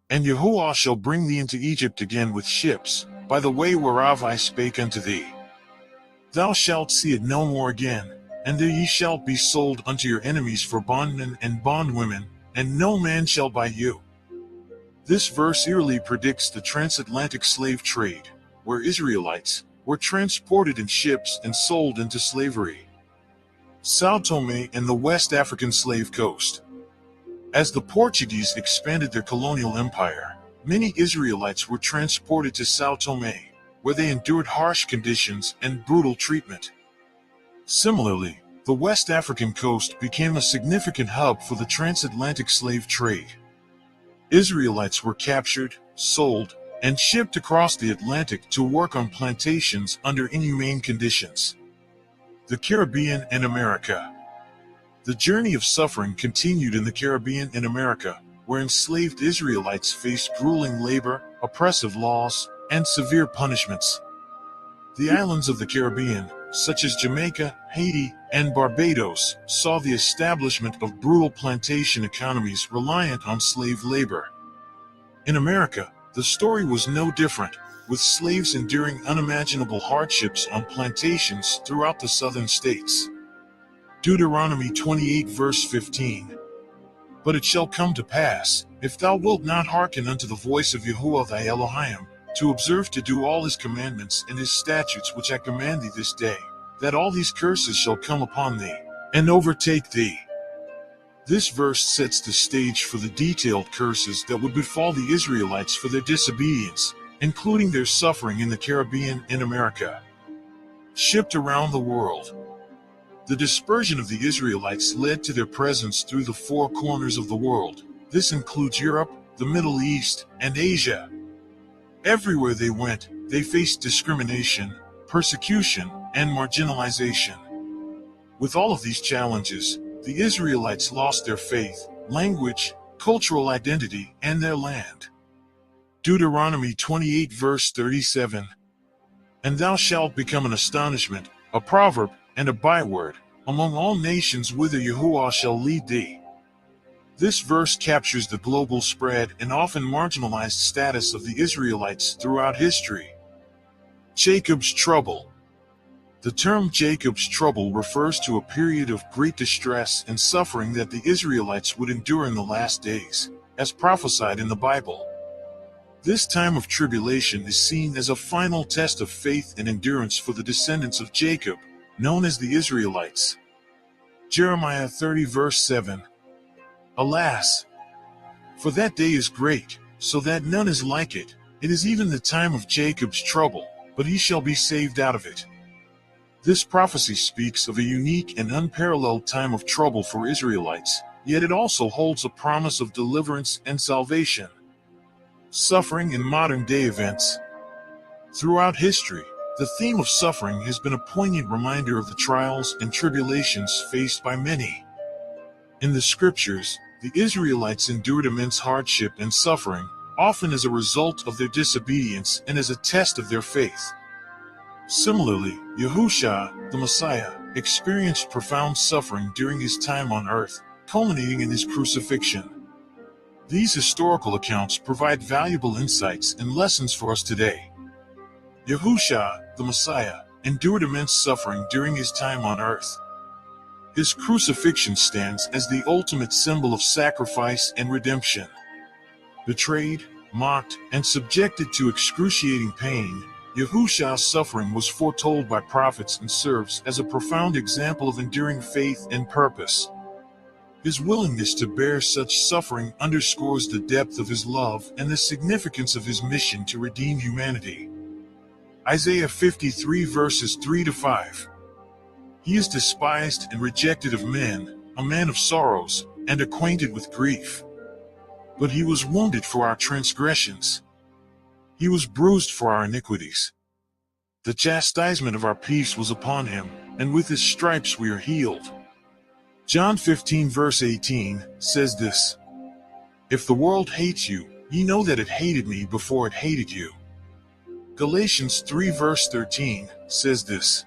And Yahuwah shall bring thee into Egypt again with ships, by the way whereof I spake unto thee. Thou shalt see it no more again, and there ye shall be sold unto your enemies for bondmen and bondwomen, and no man shall buy you. This verse eerily predicts the transatlantic slave trade, where Israelites were transported in ships and sold into slavery. Sao Tome and the West African slave coast. As the Portuguese expanded their colonial empire, many Israelites were transported to Sao Tome, where they endured harsh conditions and brutal treatment. Similarly, the West African coast became a significant hub for the transatlantic slave trade. Israelites were captured, sold, and shipped across the Atlantic to work on plantations under inhumane conditions. The Caribbean and America. The journey of suffering continued in the Caribbean and America, where enslaved Israelites faced grueling labor, oppressive laws, and severe punishments. The islands of the Caribbean, such as Jamaica, Haiti, and Barbados, saw the establishment of brutal plantation economies reliant on slave labor. In America, the story was no different, with slaves enduring unimaginable hardships on plantations throughout the southern states. Deuteronomy 28 verse 15. But it shall come to pass, if thou wilt not hearken unto the voice of Yahuwah thy Elohim, to observe to do all his commandments and his statutes which I command thee this day, that all these curses shall come upon thee, and overtake thee. This verse sets the stage for the detailed curses that would befall the Israelites for their disobedience, including their suffering in the Caribbean and America. Shipped around the world. The dispersion of the Israelites led to their presence through the four corners of the world. This includes Europe, the Middle East, and Asia. Everywhere they went, they faced discrimination, persecution, and marginalization. With all of these challenges, the Israelites lost their faith, language, cultural identity, and their land. Deuteronomy 28 verse 37. And thou shalt become an astonishment, a proverb, and a byword, among all nations whither Yahuwah shall lead thee. This verse captures the global spread and often marginalized status of the Israelites throughout history. Jacob's trouble. The term Jacob's trouble refers to a period of great distress and suffering that the Israelites would endure in the last days, as prophesied in the Bible. This time of tribulation is seen as a final test of faith and endurance for the descendants of Jacob, known as the Israelites. Jeremiah 30 verse 7. Alas! For that day is great, so that none is like it. It is even the time of Jacob's trouble, but he shall be saved out of it. This prophecy speaks of a unique and unparalleled time of trouble for Israelites, yet it also holds a promise of deliverance and salvation. Suffering in modern-day events. Throughout history, the theme of suffering has been a poignant reminder of the trials and tribulations faced by many. In the scriptures, the Israelites endured immense hardship and suffering, often as a result of their disobedience and as a test of their faith. Similarly, Yahushua, the Messiah, experienced profound suffering during his time on earth, culminating in his crucifixion. These historical accounts provide valuable insights and lessons for us today. Yahushua, the Messiah, endured immense suffering during his time on earth. His crucifixion stands as the ultimate symbol of sacrifice and redemption. Betrayed, mocked, and subjected to excruciating pain, Yahushua's suffering was foretold by prophets and serves as a profound example of enduring faith and purpose. His willingness to bear such suffering underscores the depth of his love and the significance of his mission to redeem humanity. Isaiah 53 verses 3-5. He is despised and rejected of men, a man of sorrows, and acquainted with grief. But he was wounded for our transgressions. He was bruised for our iniquities. The chastisement of our peace was upon him, and with his stripes we are healed. John 15 verse 18 says this: If the world hates you, ye know that it hated me before it hated you. Galatians 3 verse 13 says this: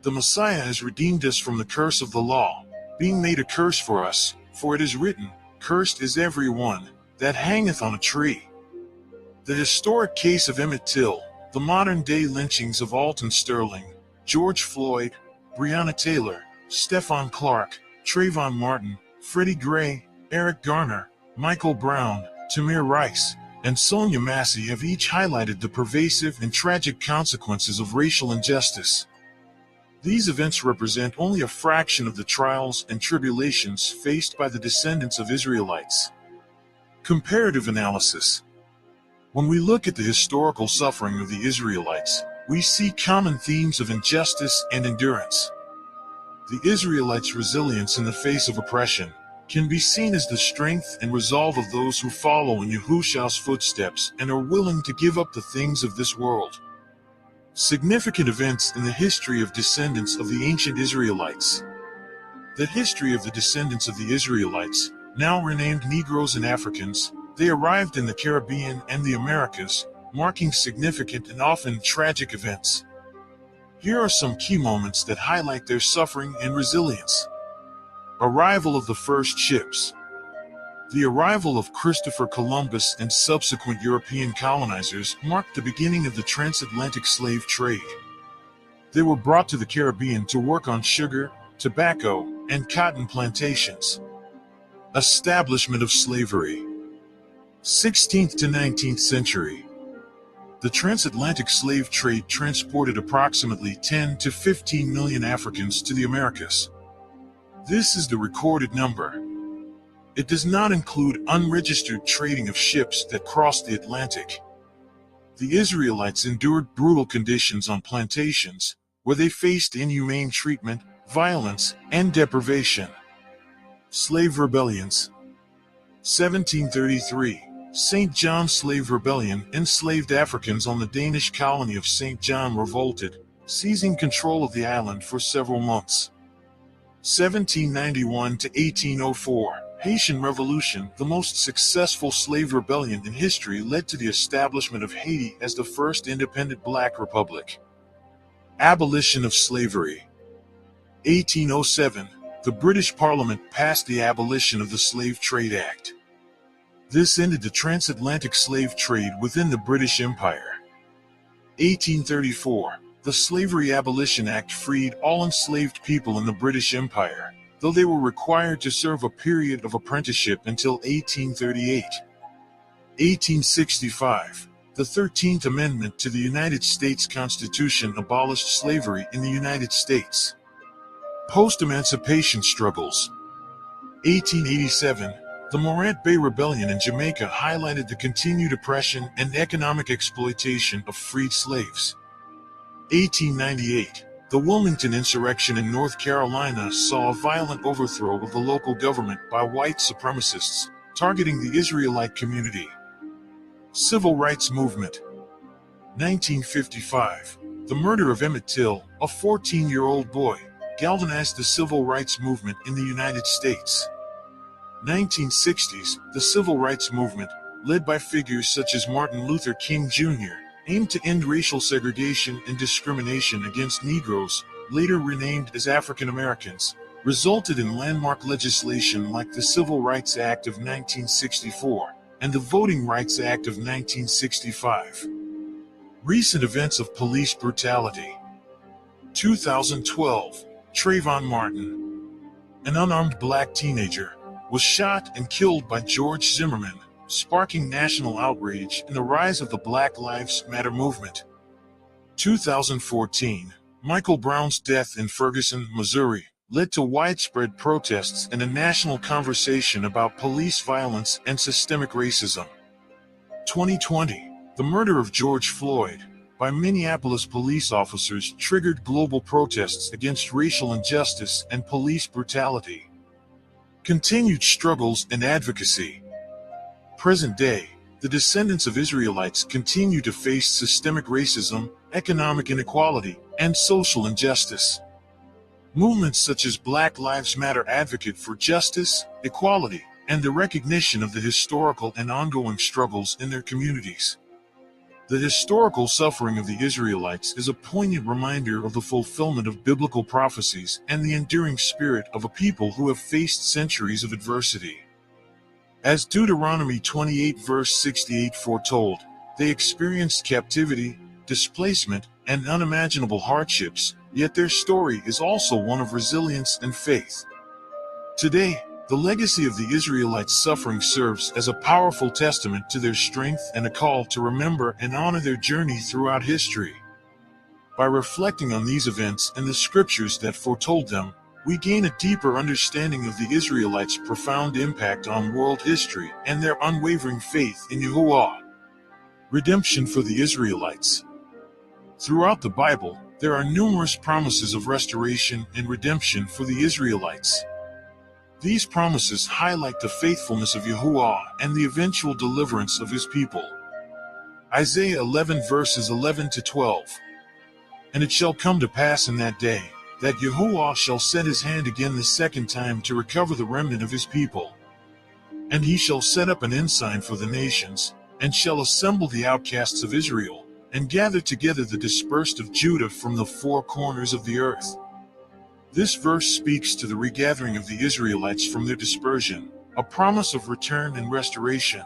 The Messiah has redeemed us from the curse of the law, being made a curse for us, for it is written, Cursed is every one that hangeth on a tree. The historic case of Emmett Till, the modern-day lynchings of Alton Sterling, George Floyd, Breonna Taylor, Stephon Clark, Trayvon Martin, Freddie Gray, Eric Garner, Michael Brown, Tamir Rice, and Sonia Massey have each highlighted the pervasive and tragic consequences of racial injustice. These events represent only a fraction of the trials and tribulations faced by the descendants of Israelites. Comparative analysis. When we look at the historical suffering of the Israelites, we see common themes of injustice and endurance. The Israelites' resilience in the face of oppression can be seen as the strength and resolve of those who follow in Yahushua's footsteps and are willing to give up the things of this world. Significant events in the history of descendants of the ancient Israelites. The history of the descendants of the Israelites, now renamed Negroes and Africans, they arrived in the Caribbean and the Americas, marking significant and often tragic events. Here are some key moments that highlight their suffering and resilience. Arrival of the first ships. The arrival of Christopher Columbus and subsequent European colonizers marked the beginning of the transatlantic slave trade. They were brought to the Caribbean to work on sugar, tobacco, and cotton plantations. Establishment of slavery. 16th to 19th century. The transatlantic slave trade transported approximately 10 to 15 million Africans to the Americas. This is the recorded number. It does not include unregistered trading of ships that crossed the Atlantic. The Israelites endured brutal conditions on plantations, where they faced inhumane treatment, violence, and deprivation. Slave rebellions. 1733. St. John's Slave Rebellion enslaved Africans on the Danish colony of St. John revolted, seizing control of the island for several months. 1791 to 1804. Haitian Revolution, the most successful slave rebellion in history, led to the establishment of Haiti as the first independent black republic. Abolition of slavery. 1807. The British Parliament passed the Abolition of the Slave Trade Act. This ended the transatlantic slave trade within the British Empire. 1834. The Slavery Abolition Act freed all enslaved people in the British Empire, though they were required to serve a period of apprenticeship until 1838. 1865. The 13th Amendment to the United States Constitution abolished slavery in the United States. Post-emancipation struggles. 1887. The Morant Bay Rebellion in Jamaica highlighted the continued oppression and economic exploitation of freed slaves. 1898. The Wilmington Insurrection in North Carolina saw a violent overthrow of the local government by white supremacists, targeting the Israelite community. Civil Rights Movement. 1955. The murder of Emmett Till, a 14-year-old boy, galvanized the civil rights movement in the United States. 1960s, the civil rights movement, led by figures such as Martin Luther King Jr., aimed to end racial segregation and discrimination against Negroes, later renamed as African Americans, resulted in landmark legislation like the Civil Rights Act of 1964 and the Voting Rights Act of 1965. Recent events of police brutality. 2012, Trayvon Martin, an unarmed black teenager, was shot and killed by George Zimmerman, sparking national outrage and the rise of the Black Lives Matter movement. 2014, Michael Brown's death in Ferguson, Missouri, led to widespread protests and a national conversation about police violence and systemic racism. 2020, the murder of George Floyd by Minneapolis police officers triggered global protests against racial injustice and police brutality. Continued struggles and advocacy. Present day, the descendants of Israelites continue to face systemic racism, economic inequality, and social injustice. Movements such as Black Lives Matter advocate for justice, equality, and the recognition of the historical and ongoing struggles in their communities. The historical suffering of the Israelites is a poignant reminder of the fulfillment of biblical prophecies and the enduring spirit of a people who have faced centuries of adversity. As Deuteronomy 28 verse 68 foretold, they experienced captivity, displacement, and unimaginable hardships, yet their story is also one of resilience and faith. Today, the legacy of the Israelites' suffering serves as a powerful testament to their strength and a call to remember and honor their journey throughout history. By reflecting on these events and the scriptures that foretold them, we gain a deeper understanding of the Israelites' profound impact on world history and their unwavering faith in Yahuwah. Redemption for the Israelites. Throughout the Bible, there are numerous promises of restoration and redemption for the Israelites. These promises highlight the faithfulness of Yahuwah and the eventual deliverance of his people. Isaiah 11 verses 11 to 12. And it shall come to pass in that day, that Yahuwah shall set his hand again the second time to recover the remnant of his people. And he shall set up an ensign for the nations, and shall assemble the outcasts of Israel, and gather together the dispersed of Judah from the four corners of the earth. This verse speaks to the regathering of the Israelites from their dispersion, a promise of return and restoration.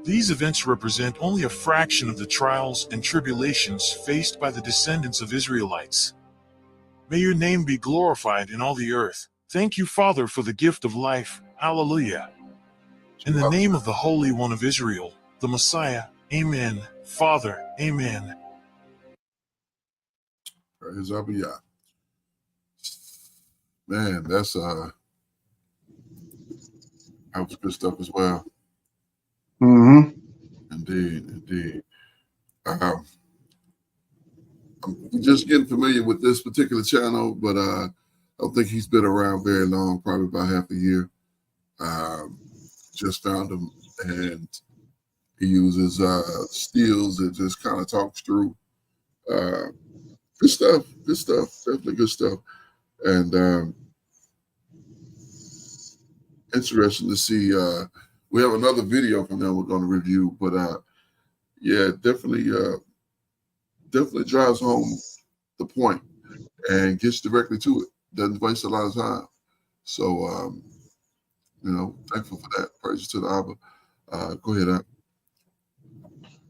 These events represent only a fraction of the trials and tribulations faced by the descendants of Israelites. May your name be glorified in all the earth. Thank you, Father, for the gift of life. Hallelujah. In the name of the Holy One of Israel, the Messiah, Amen. Father, amen. Praise up, yeah. Man, that was good stuff as well. Mm-hmm. Indeed. I'm just getting familiar with this particular channel, but I don't think he's been around very long, probably about half a year. Just found him, and he uses steals and just kind of talks through. Good stuff, definitely good stuff. And interesting to see. We have another video from them we're going to review, but yeah, definitely drives home the point and gets directly to it. Doesn't waste a lot of time. So, thankful for that. Praise to the Abba. Go ahead, Ab.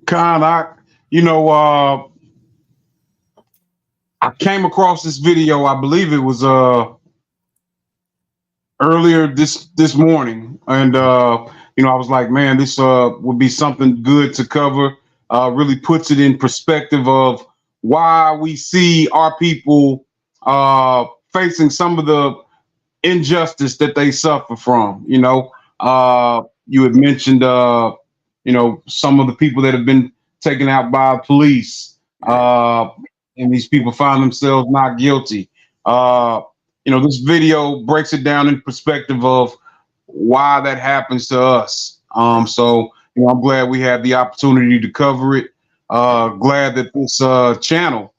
Con, I came across this video. I believe it was earlier this morning, and I was like, man, this would be something good to cover. Really puts it in perspective of why we see our people facing some of the injustice that they suffer from. You had mentioned some of the people that have been taken out by police, and these people find themselves not guilty. This video breaks it down in perspective of why that happens to us. So I'm glad we had the opportunity to cover it. Glad that this channel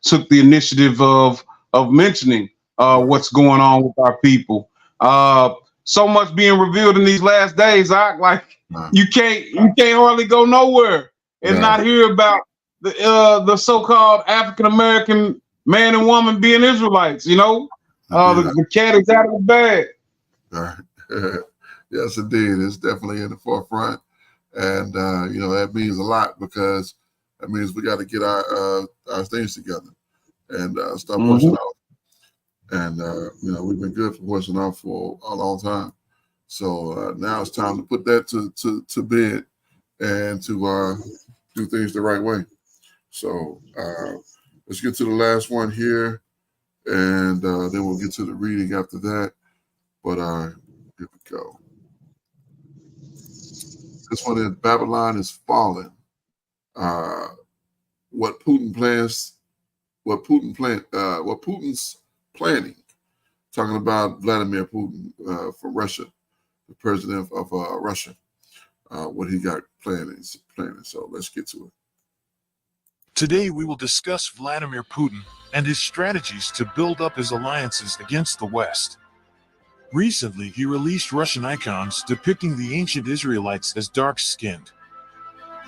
took the initiative of mentioning what's going on with our people. So much being revealed in these last days. You can't hardly go nowhere and not hear about the so-called African American man and woman being Israelites. The cat is out of the bag. Yes, indeed. It's definitely in the forefront. And, that means a lot, because that means we got to get our things together and start pushing off. And, we've been good for pushing off for a long time. So now it's time to put that to bed and to do things the right way. So let's get to the last one here, and then we'll get to the reading after that. But here we go. This one is Babylon is fallen. What Putin's planning. Talking about Vladimir Putin from Russia, the president of Russia. What he got planning. So let's get to it. Today we will discuss Vladimir Putin and his strategies to build up his alliances against the West. Recently, he released Russian icons depicting the ancient Israelites as dark-skinned.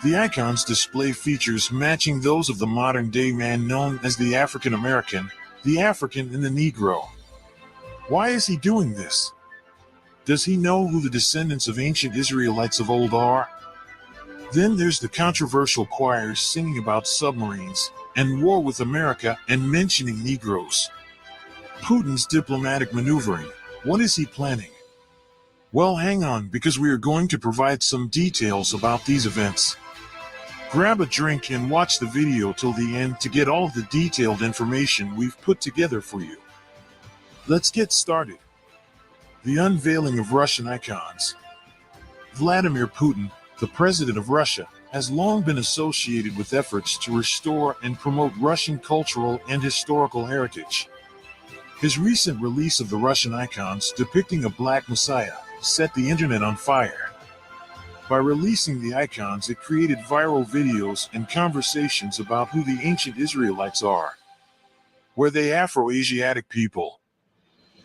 The icons display features matching those of the modern-day man known as the African American, the African, and the Negro. Why is he doing this? Does he know who the descendants of ancient Israelites of old are? Then there's the controversial choirs singing about submarines and war with America and mentioning Negroes. Putin's diplomatic maneuvering. What is he planning? Well, hang on, because we are going to provide some details about these events. Grab a drink and watch the video till the end to get all of the detailed information we've put together for you. Let's get started. The unveiling of Russian icons. Vladimir Putin, the president of Russia, has long been associated with efforts to restore and promote Russian cultural and historical heritage. His recent release of the Russian icons depicting a black messiah set the internet on fire. By releasing the icons, it created viral videos and conversations about who the ancient Israelites are. Were they Afro-Asiatic people?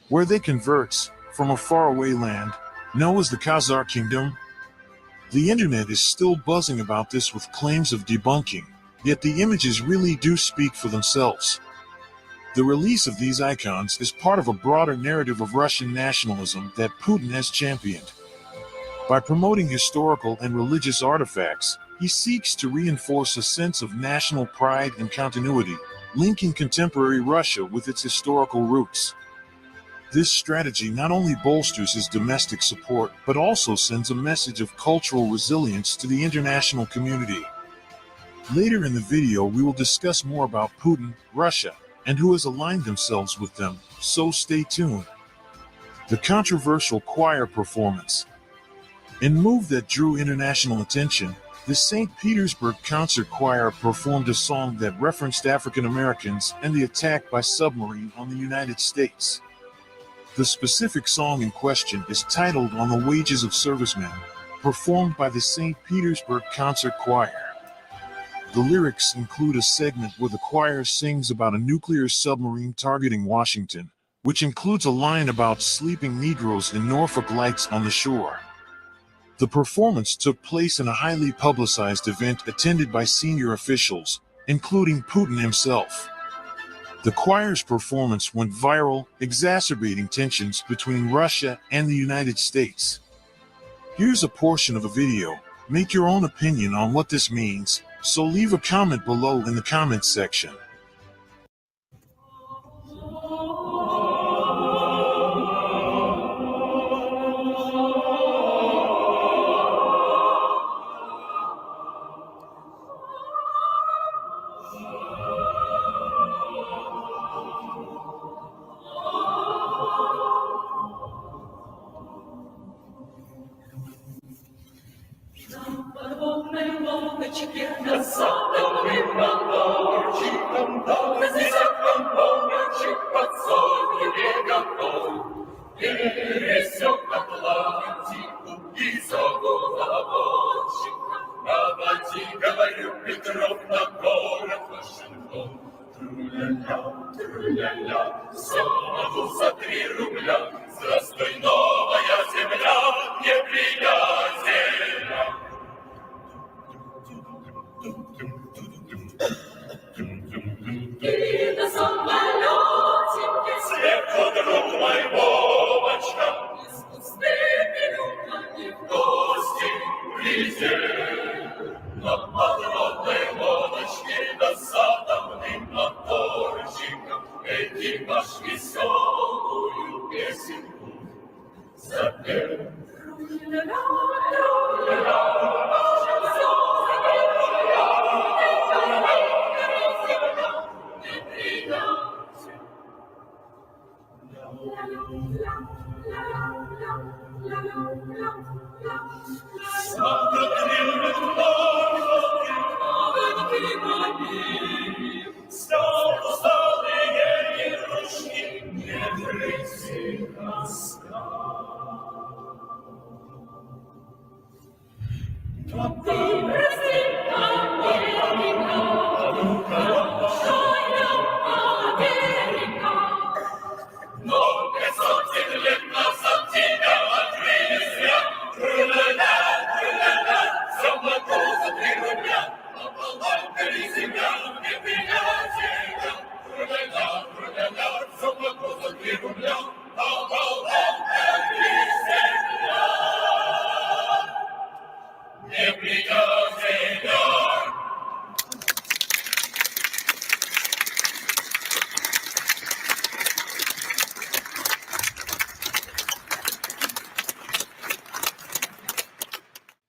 Were they converts from a faraway land known as the Khazar Kingdom? The internet is still buzzing about this with claims of debunking, yet the images really do speak for themselves. The release of these icons is part of a broader narrative of Russian nationalism that Putin has championed. By promoting historical and religious artifacts, he seeks to reinforce a sense of national pride and continuity, linking contemporary Russia with its historical roots. This strategy not only bolsters his domestic support, but also sends a message of cultural resilience to the international community. Later in the video, we will discuss more about Putin, Russia, and who has aligned themselves with them, so stay tuned. The controversial choir performance. In a move that drew international attention, the St. Petersburg Concert Choir performed a song that referenced African Americans and the attack by submarine on the United States. The specific song in question is titled "On the Wages of Servicemen," performed by the St. Petersburg Concert Choir. The lyrics include a segment where the choir sings about a nuclear submarine targeting Washington, which includes a line about sleeping Negroes in Norfolk lights on the shore. The performance took place in a highly publicized event attended by senior officials, including Putin himself. The choir's performance went viral, exacerbating tensions between Russia and the United States. Here's a portion of a video. Make your own opinion on what this means, so leave a comment below in the comments section.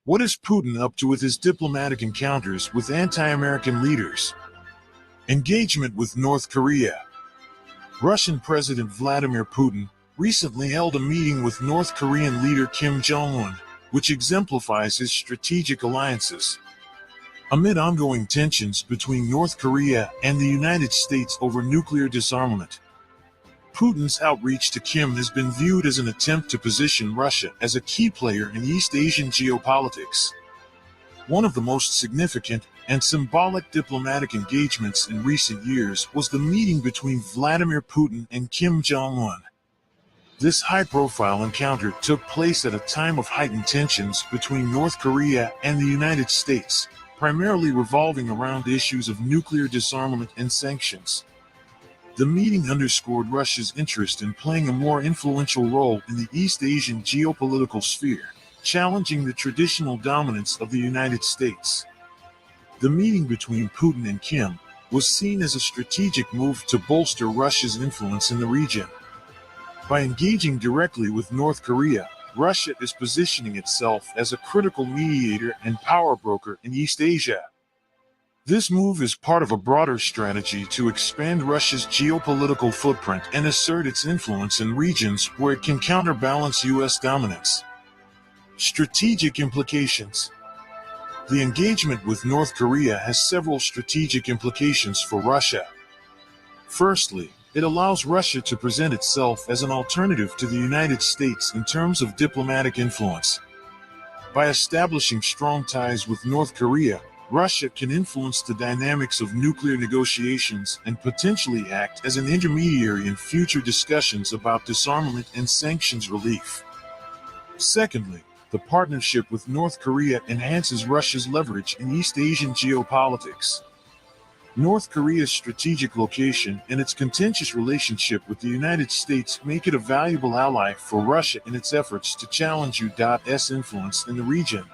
What is Putin up to with his diplomatic encounters with anti-American leaders? Engagement with North Korea. Russian President Vladimir Putin recently held a meeting with North Korean leader Kim Jong-un, which exemplifies his strategic alliances. Amid ongoing tensions between North Korea and the United States over nuclear disarmament, Putin's outreach to Kim has been viewed as an attempt to position Russia as a key player in East Asian geopolitics. One of the most significant and symbolic diplomatic engagements in recent years was the meeting between Vladimir Putin and Kim Jong-un. This high-profile encounter took place at a time of heightened tensions between North Korea and the United States, primarily revolving around issues of nuclear disarmament and sanctions. The meeting underscored Russia's interest in playing a more influential role in the East Asian geopolitical sphere, challenging the traditional dominance of the United States. The meeting between Putin and Kim was seen as a strategic move to bolster Russia's influence in the region. By engaging directly with North Korea, Russia is positioning itself as a critical mediator and power broker in East Asia. This move is part of a broader strategy to expand Russia's geopolitical footprint and assert its influence in regions where it can counterbalance U.S. dominance. Strategic implications. The engagement with North Korea has several strategic implications for Russia. Firstly, it allows Russia to present itself as an alternative to the United States in terms of diplomatic influence. By establishing strong ties with North Korea, Russia can influence the dynamics of nuclear negotiations and potentially act as an intermediary in future discussions about disarmament and sanctions relief. Secondly, the partnership with North Korea enhances Russia's leverage in East Asian geopolitics. North Korea's strategic location and its contentious relationship with the United States make it a valuable ally for Russia in its efforts to challenge U.S. influence in the region.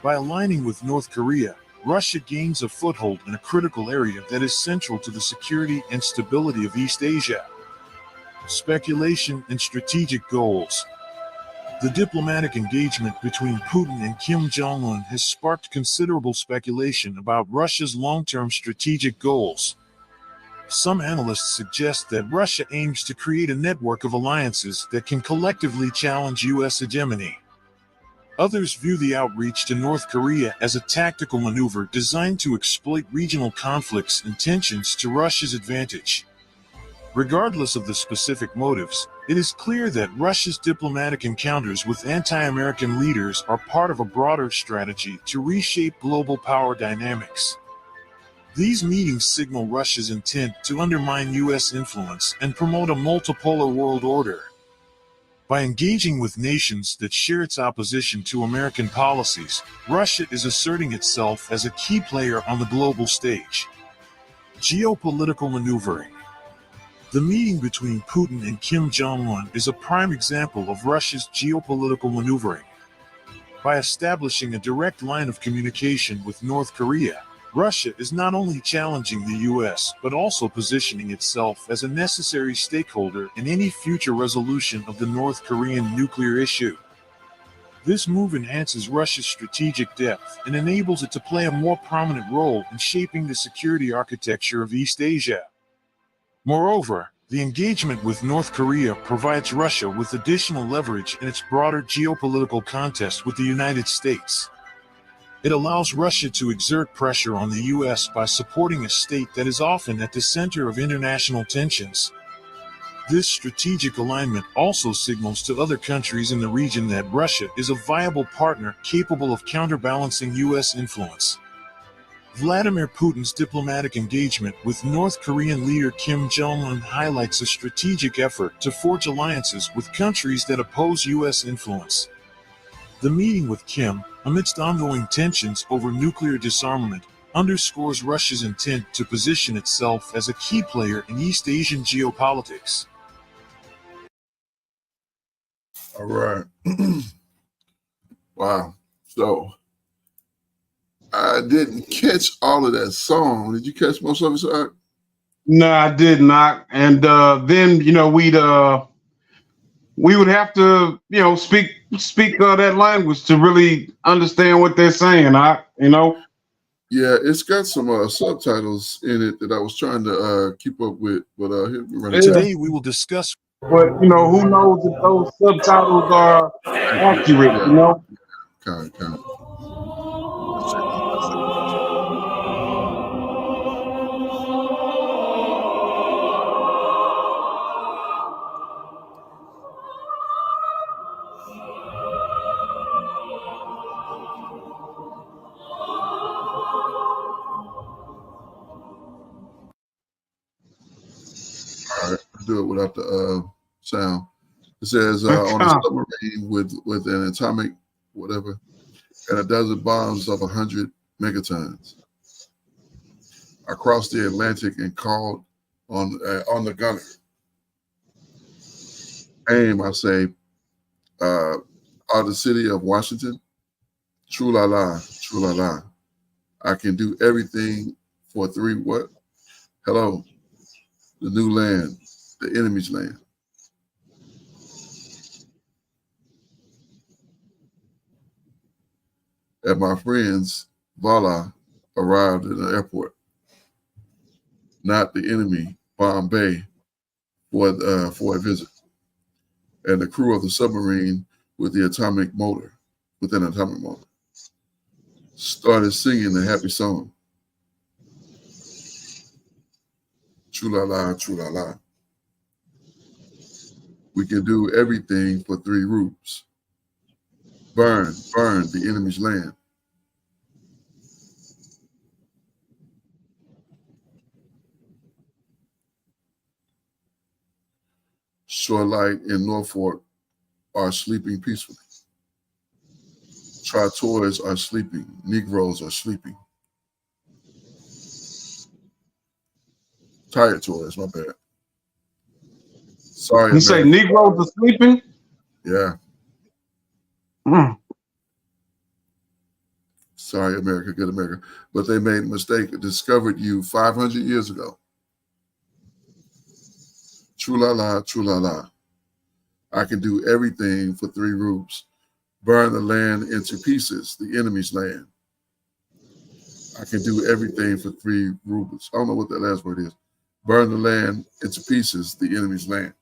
By aligning with North Korea, Russia gains a foothold in a critical area that is central to the security and stability of East Asia. Speculation and strategic goals. The diplomatic engagement between Putin and Kim Jong-un has sparked considerable speculation about Russia's long-term strategic goals. Some analysts suggest that Russia aims to create a network of alliances that can collectively challenge U.S. hegemony. Others view the outreach to North Korea as a tactical maneuver designed to exploit regional conflicts and tensions to Russia's advantage. Regardless of the specific motives, it is clear that Russia's diplomatic encounters with anti-American leaders are part of a broader strategy to reshape global power dynamics. These meetings signal Russia's intent to undermine U.S. influence and promote a multipolar world order. By engaging with nations that share its opposition to American policies, Russia is asserting itself as a key player on the global stage. Geopolitical maneuvering. The meeting between Putin and Kim Jong-un is a prime example of Russia's geopolitical maneuvering. By establishing a direct line of communication with North Korea, Russia is not only challenging the U.S. but also positioning itself as a necessary stakeholder in any future resolution of the North Korean nuclear issue. This move enhances Russia's strategic depth and enables it to play a more prominent role in shaping the security architecture of East Asia. Moreover, the engagement with North Korea provides Russia with additional leverage in its broader geopolitical contest with the United States. It allows Russia to exert pressure on the U.S. by supporting a state that is often at the center of international tensions. This strategic alignment also signals to other countries in the region that Russia is a viable partner capable of counterbalancing U.S. influence. Vladimir Putin's diplomatic engagement with North Korean leader Kim Jong-un highlights a strategic effort to forge alliances with countries that oppose U.S. influence. The meeting with Kim, amidst ongoing tensions over nuclear disarmament, underscores Russia's intent to position itself as a key player in East Asian geopolitics. All right. Wow. So I didn't catch all of that song. Did you catch most of it, sir? No, I did not. And then we would have to speak that language to really understand what they're saying. Yeah, it's got some subtitles in it that I was trying to keep up with, but here we run Today we will discuss. But who knows if those subtitles are accurate? Kind of. All right, let's do it without the sound. It says on a submarine with an atomic whatever and a dozen bombs of 100 megatons across the Atlantic and called on the gunner. Aim, I say, the city of Washington. True la la, true la la. I can do everything for three what? Hello, the new land, the enemy's land. And my friends, voila, arrived in the airport. Not the enemy, Bombay, for a visit. And the crew of the submarine with an atomic motor, started singing the happy song. Chula-la, chula-la. We can do everything for 3 rupees. Burn, burn the enemy's land. Shorelight in Norfolk are sleeping peacefully. Tri-Toys are sleeping. Negroes are sleeping. Tired Toys, my bad. Sorry, You say Negroes are sleeping? Yeah. Sorry, America, good America. But they made a mistake. Discovered you 500 years ago. True-la-la, true-la-la. I can do everything for 3 rupees. Burn the land into pieces, the enemy's land. I can do everything for 3 rubles. I don't know what that last word is. Burn the land into pieces, the enemy's land.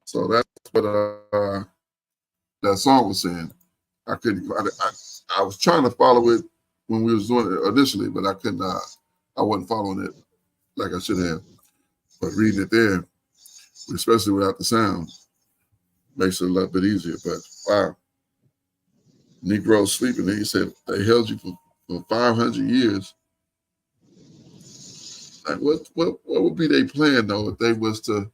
So that's what that song was saying. I couldn't. I was trying to follow it when we was doing it initially, but I couldn't. I wasn't following it like I should have. But reading it there, especially without the sound, makes it a little bit easier. But wow, Negroes sleeping. And he said they held you for 500 years. Like what would be their plan though if they was to,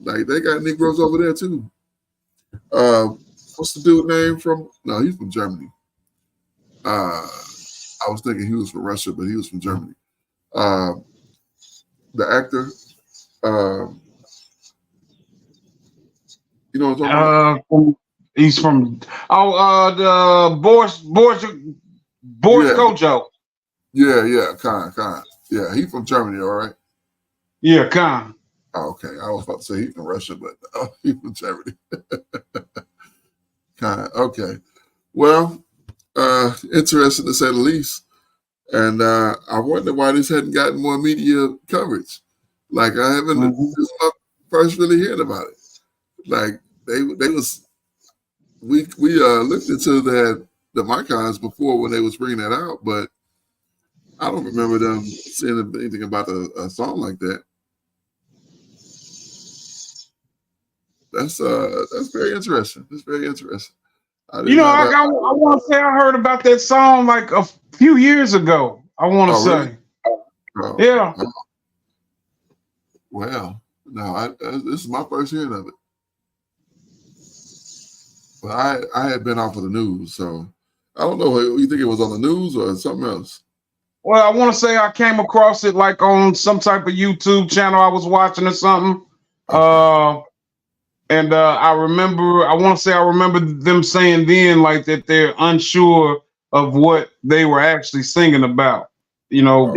like, they got Negroes over there too. What's the dude name from? No, he's from Germany. I was thinking he was from Russia, but he was from Germany. The actor, you know what I'm talking about? He's from the Boris Kojo. Yeah, Khan. Yeah, he's from Germany, all right? Yeah, Khan. Oh, okay. I was about to say he's from Russia, but he's from Germany. Khan, okay. Well, interesting to say the least. And I wonder why this hadn't gotten more media coverage. Like I haven't, this is my first really hearing about it. Like we looked into the Microns before when they was bringing that out, but I don't remember them saying anything about a song like that. That's very interesting. That's very interesting. I want to say I heard about that song like a few years ago. I want to say. Really? Oh, yeah. Well, no, this is my first hearing of it. But I had been off of the news, so I don't know. You think it was on the news or something else? Well, I want to say I came across it like on some type of YouTube channel I was watching or something. Okay. And I want to say I remember them saying then like that they're unsure of what they were actually singing about, you know.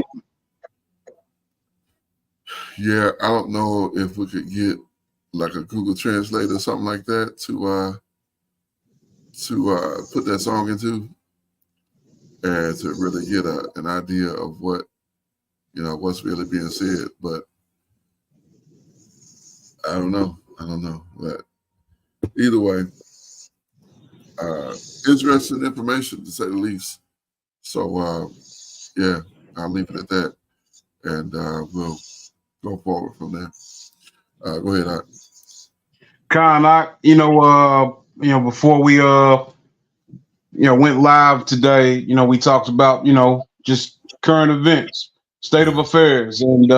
Yeah, I don't know if we could get like a Google Translate or something like that to put that song into, and to really get an idea of what, what's really being said. But I don't know. But either way, interesting information to say the least. So yeah, I'll leave it at that, and we'll go forward from there. Go ahead, Art. Khan, before we went live today, we talked about, just current events, state of affairs, and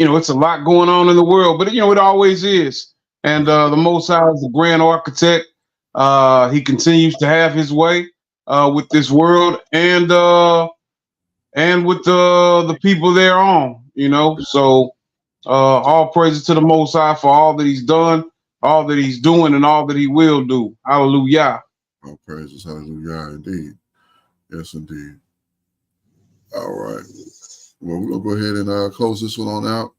it's a lot going on in the world, but it always is. And the Most High is the grand architect. He continues to have his way with this world and with the people thereon, So all praises to the Most High for all that he's done, all that he's doing, and all that he will do. Hallelujah. All praises, hallelujah, indeed. Yes, indeed. All right. Well, we're going to go ahead and close this one on out.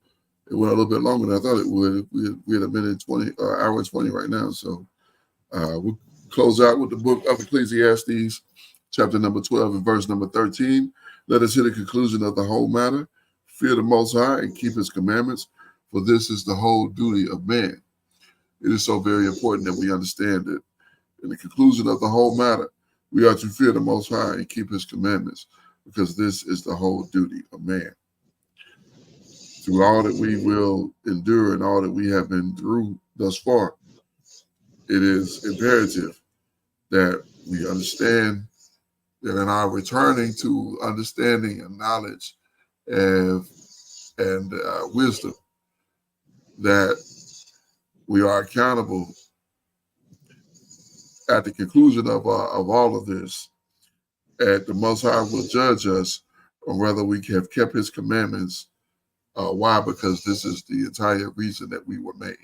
It went a little bit longer than I thought it would. We had a minute 20, hour and 20 right now. So we'll close out with the book of Ecclesiastes, chapter number 12 and verse number 13. Let us hear the conclusion of the whole matter. Fear the Most High and keep his commandments, for this is the whole duty of man. It is so very important that we understand that in the conclusion of the whole matter, we are to fear the Most High and keep his commandments, because this is the whole duty of man. Through all that we will endure and all that we have been through thus far, it is imperative that we understand that in our returning to understanding and knowledge and wisdom, that we are accountable at the conclusion of all of this, and the Most High will judge us on whether we have kept his commandments. Why? Because this is the entire reason that we were made.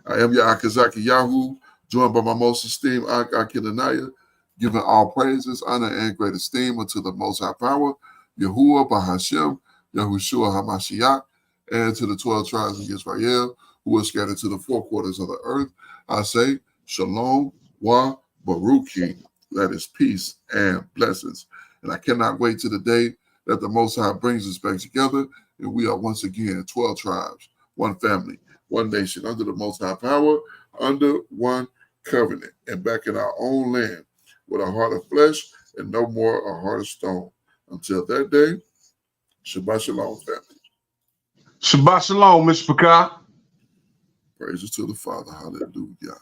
I am your Akazaki Yahoo, joined by my most esteemed Akilanaya, giving all praises, honor, and great esteem unto the Most High Power, Yahuwah Bahashem, Yahushua HaMashiach, and to the 12 tribes of Israel who are scattered to the four quarters of the earth. I say, Shalom, Wa, Baruchi, that is peace and blessings. And I cannot wait to the day that the Most High brings us back together, and we are once again 12 tribes, one family, one nation, under the Most High Power, under one covenant, and back in our own land with a heart of flesh and no more a heart of stone. Until that day, Shabbat Shalom, family. Shabbat Shalom, Mr. Paka. Praises to the Father. Hallelujah.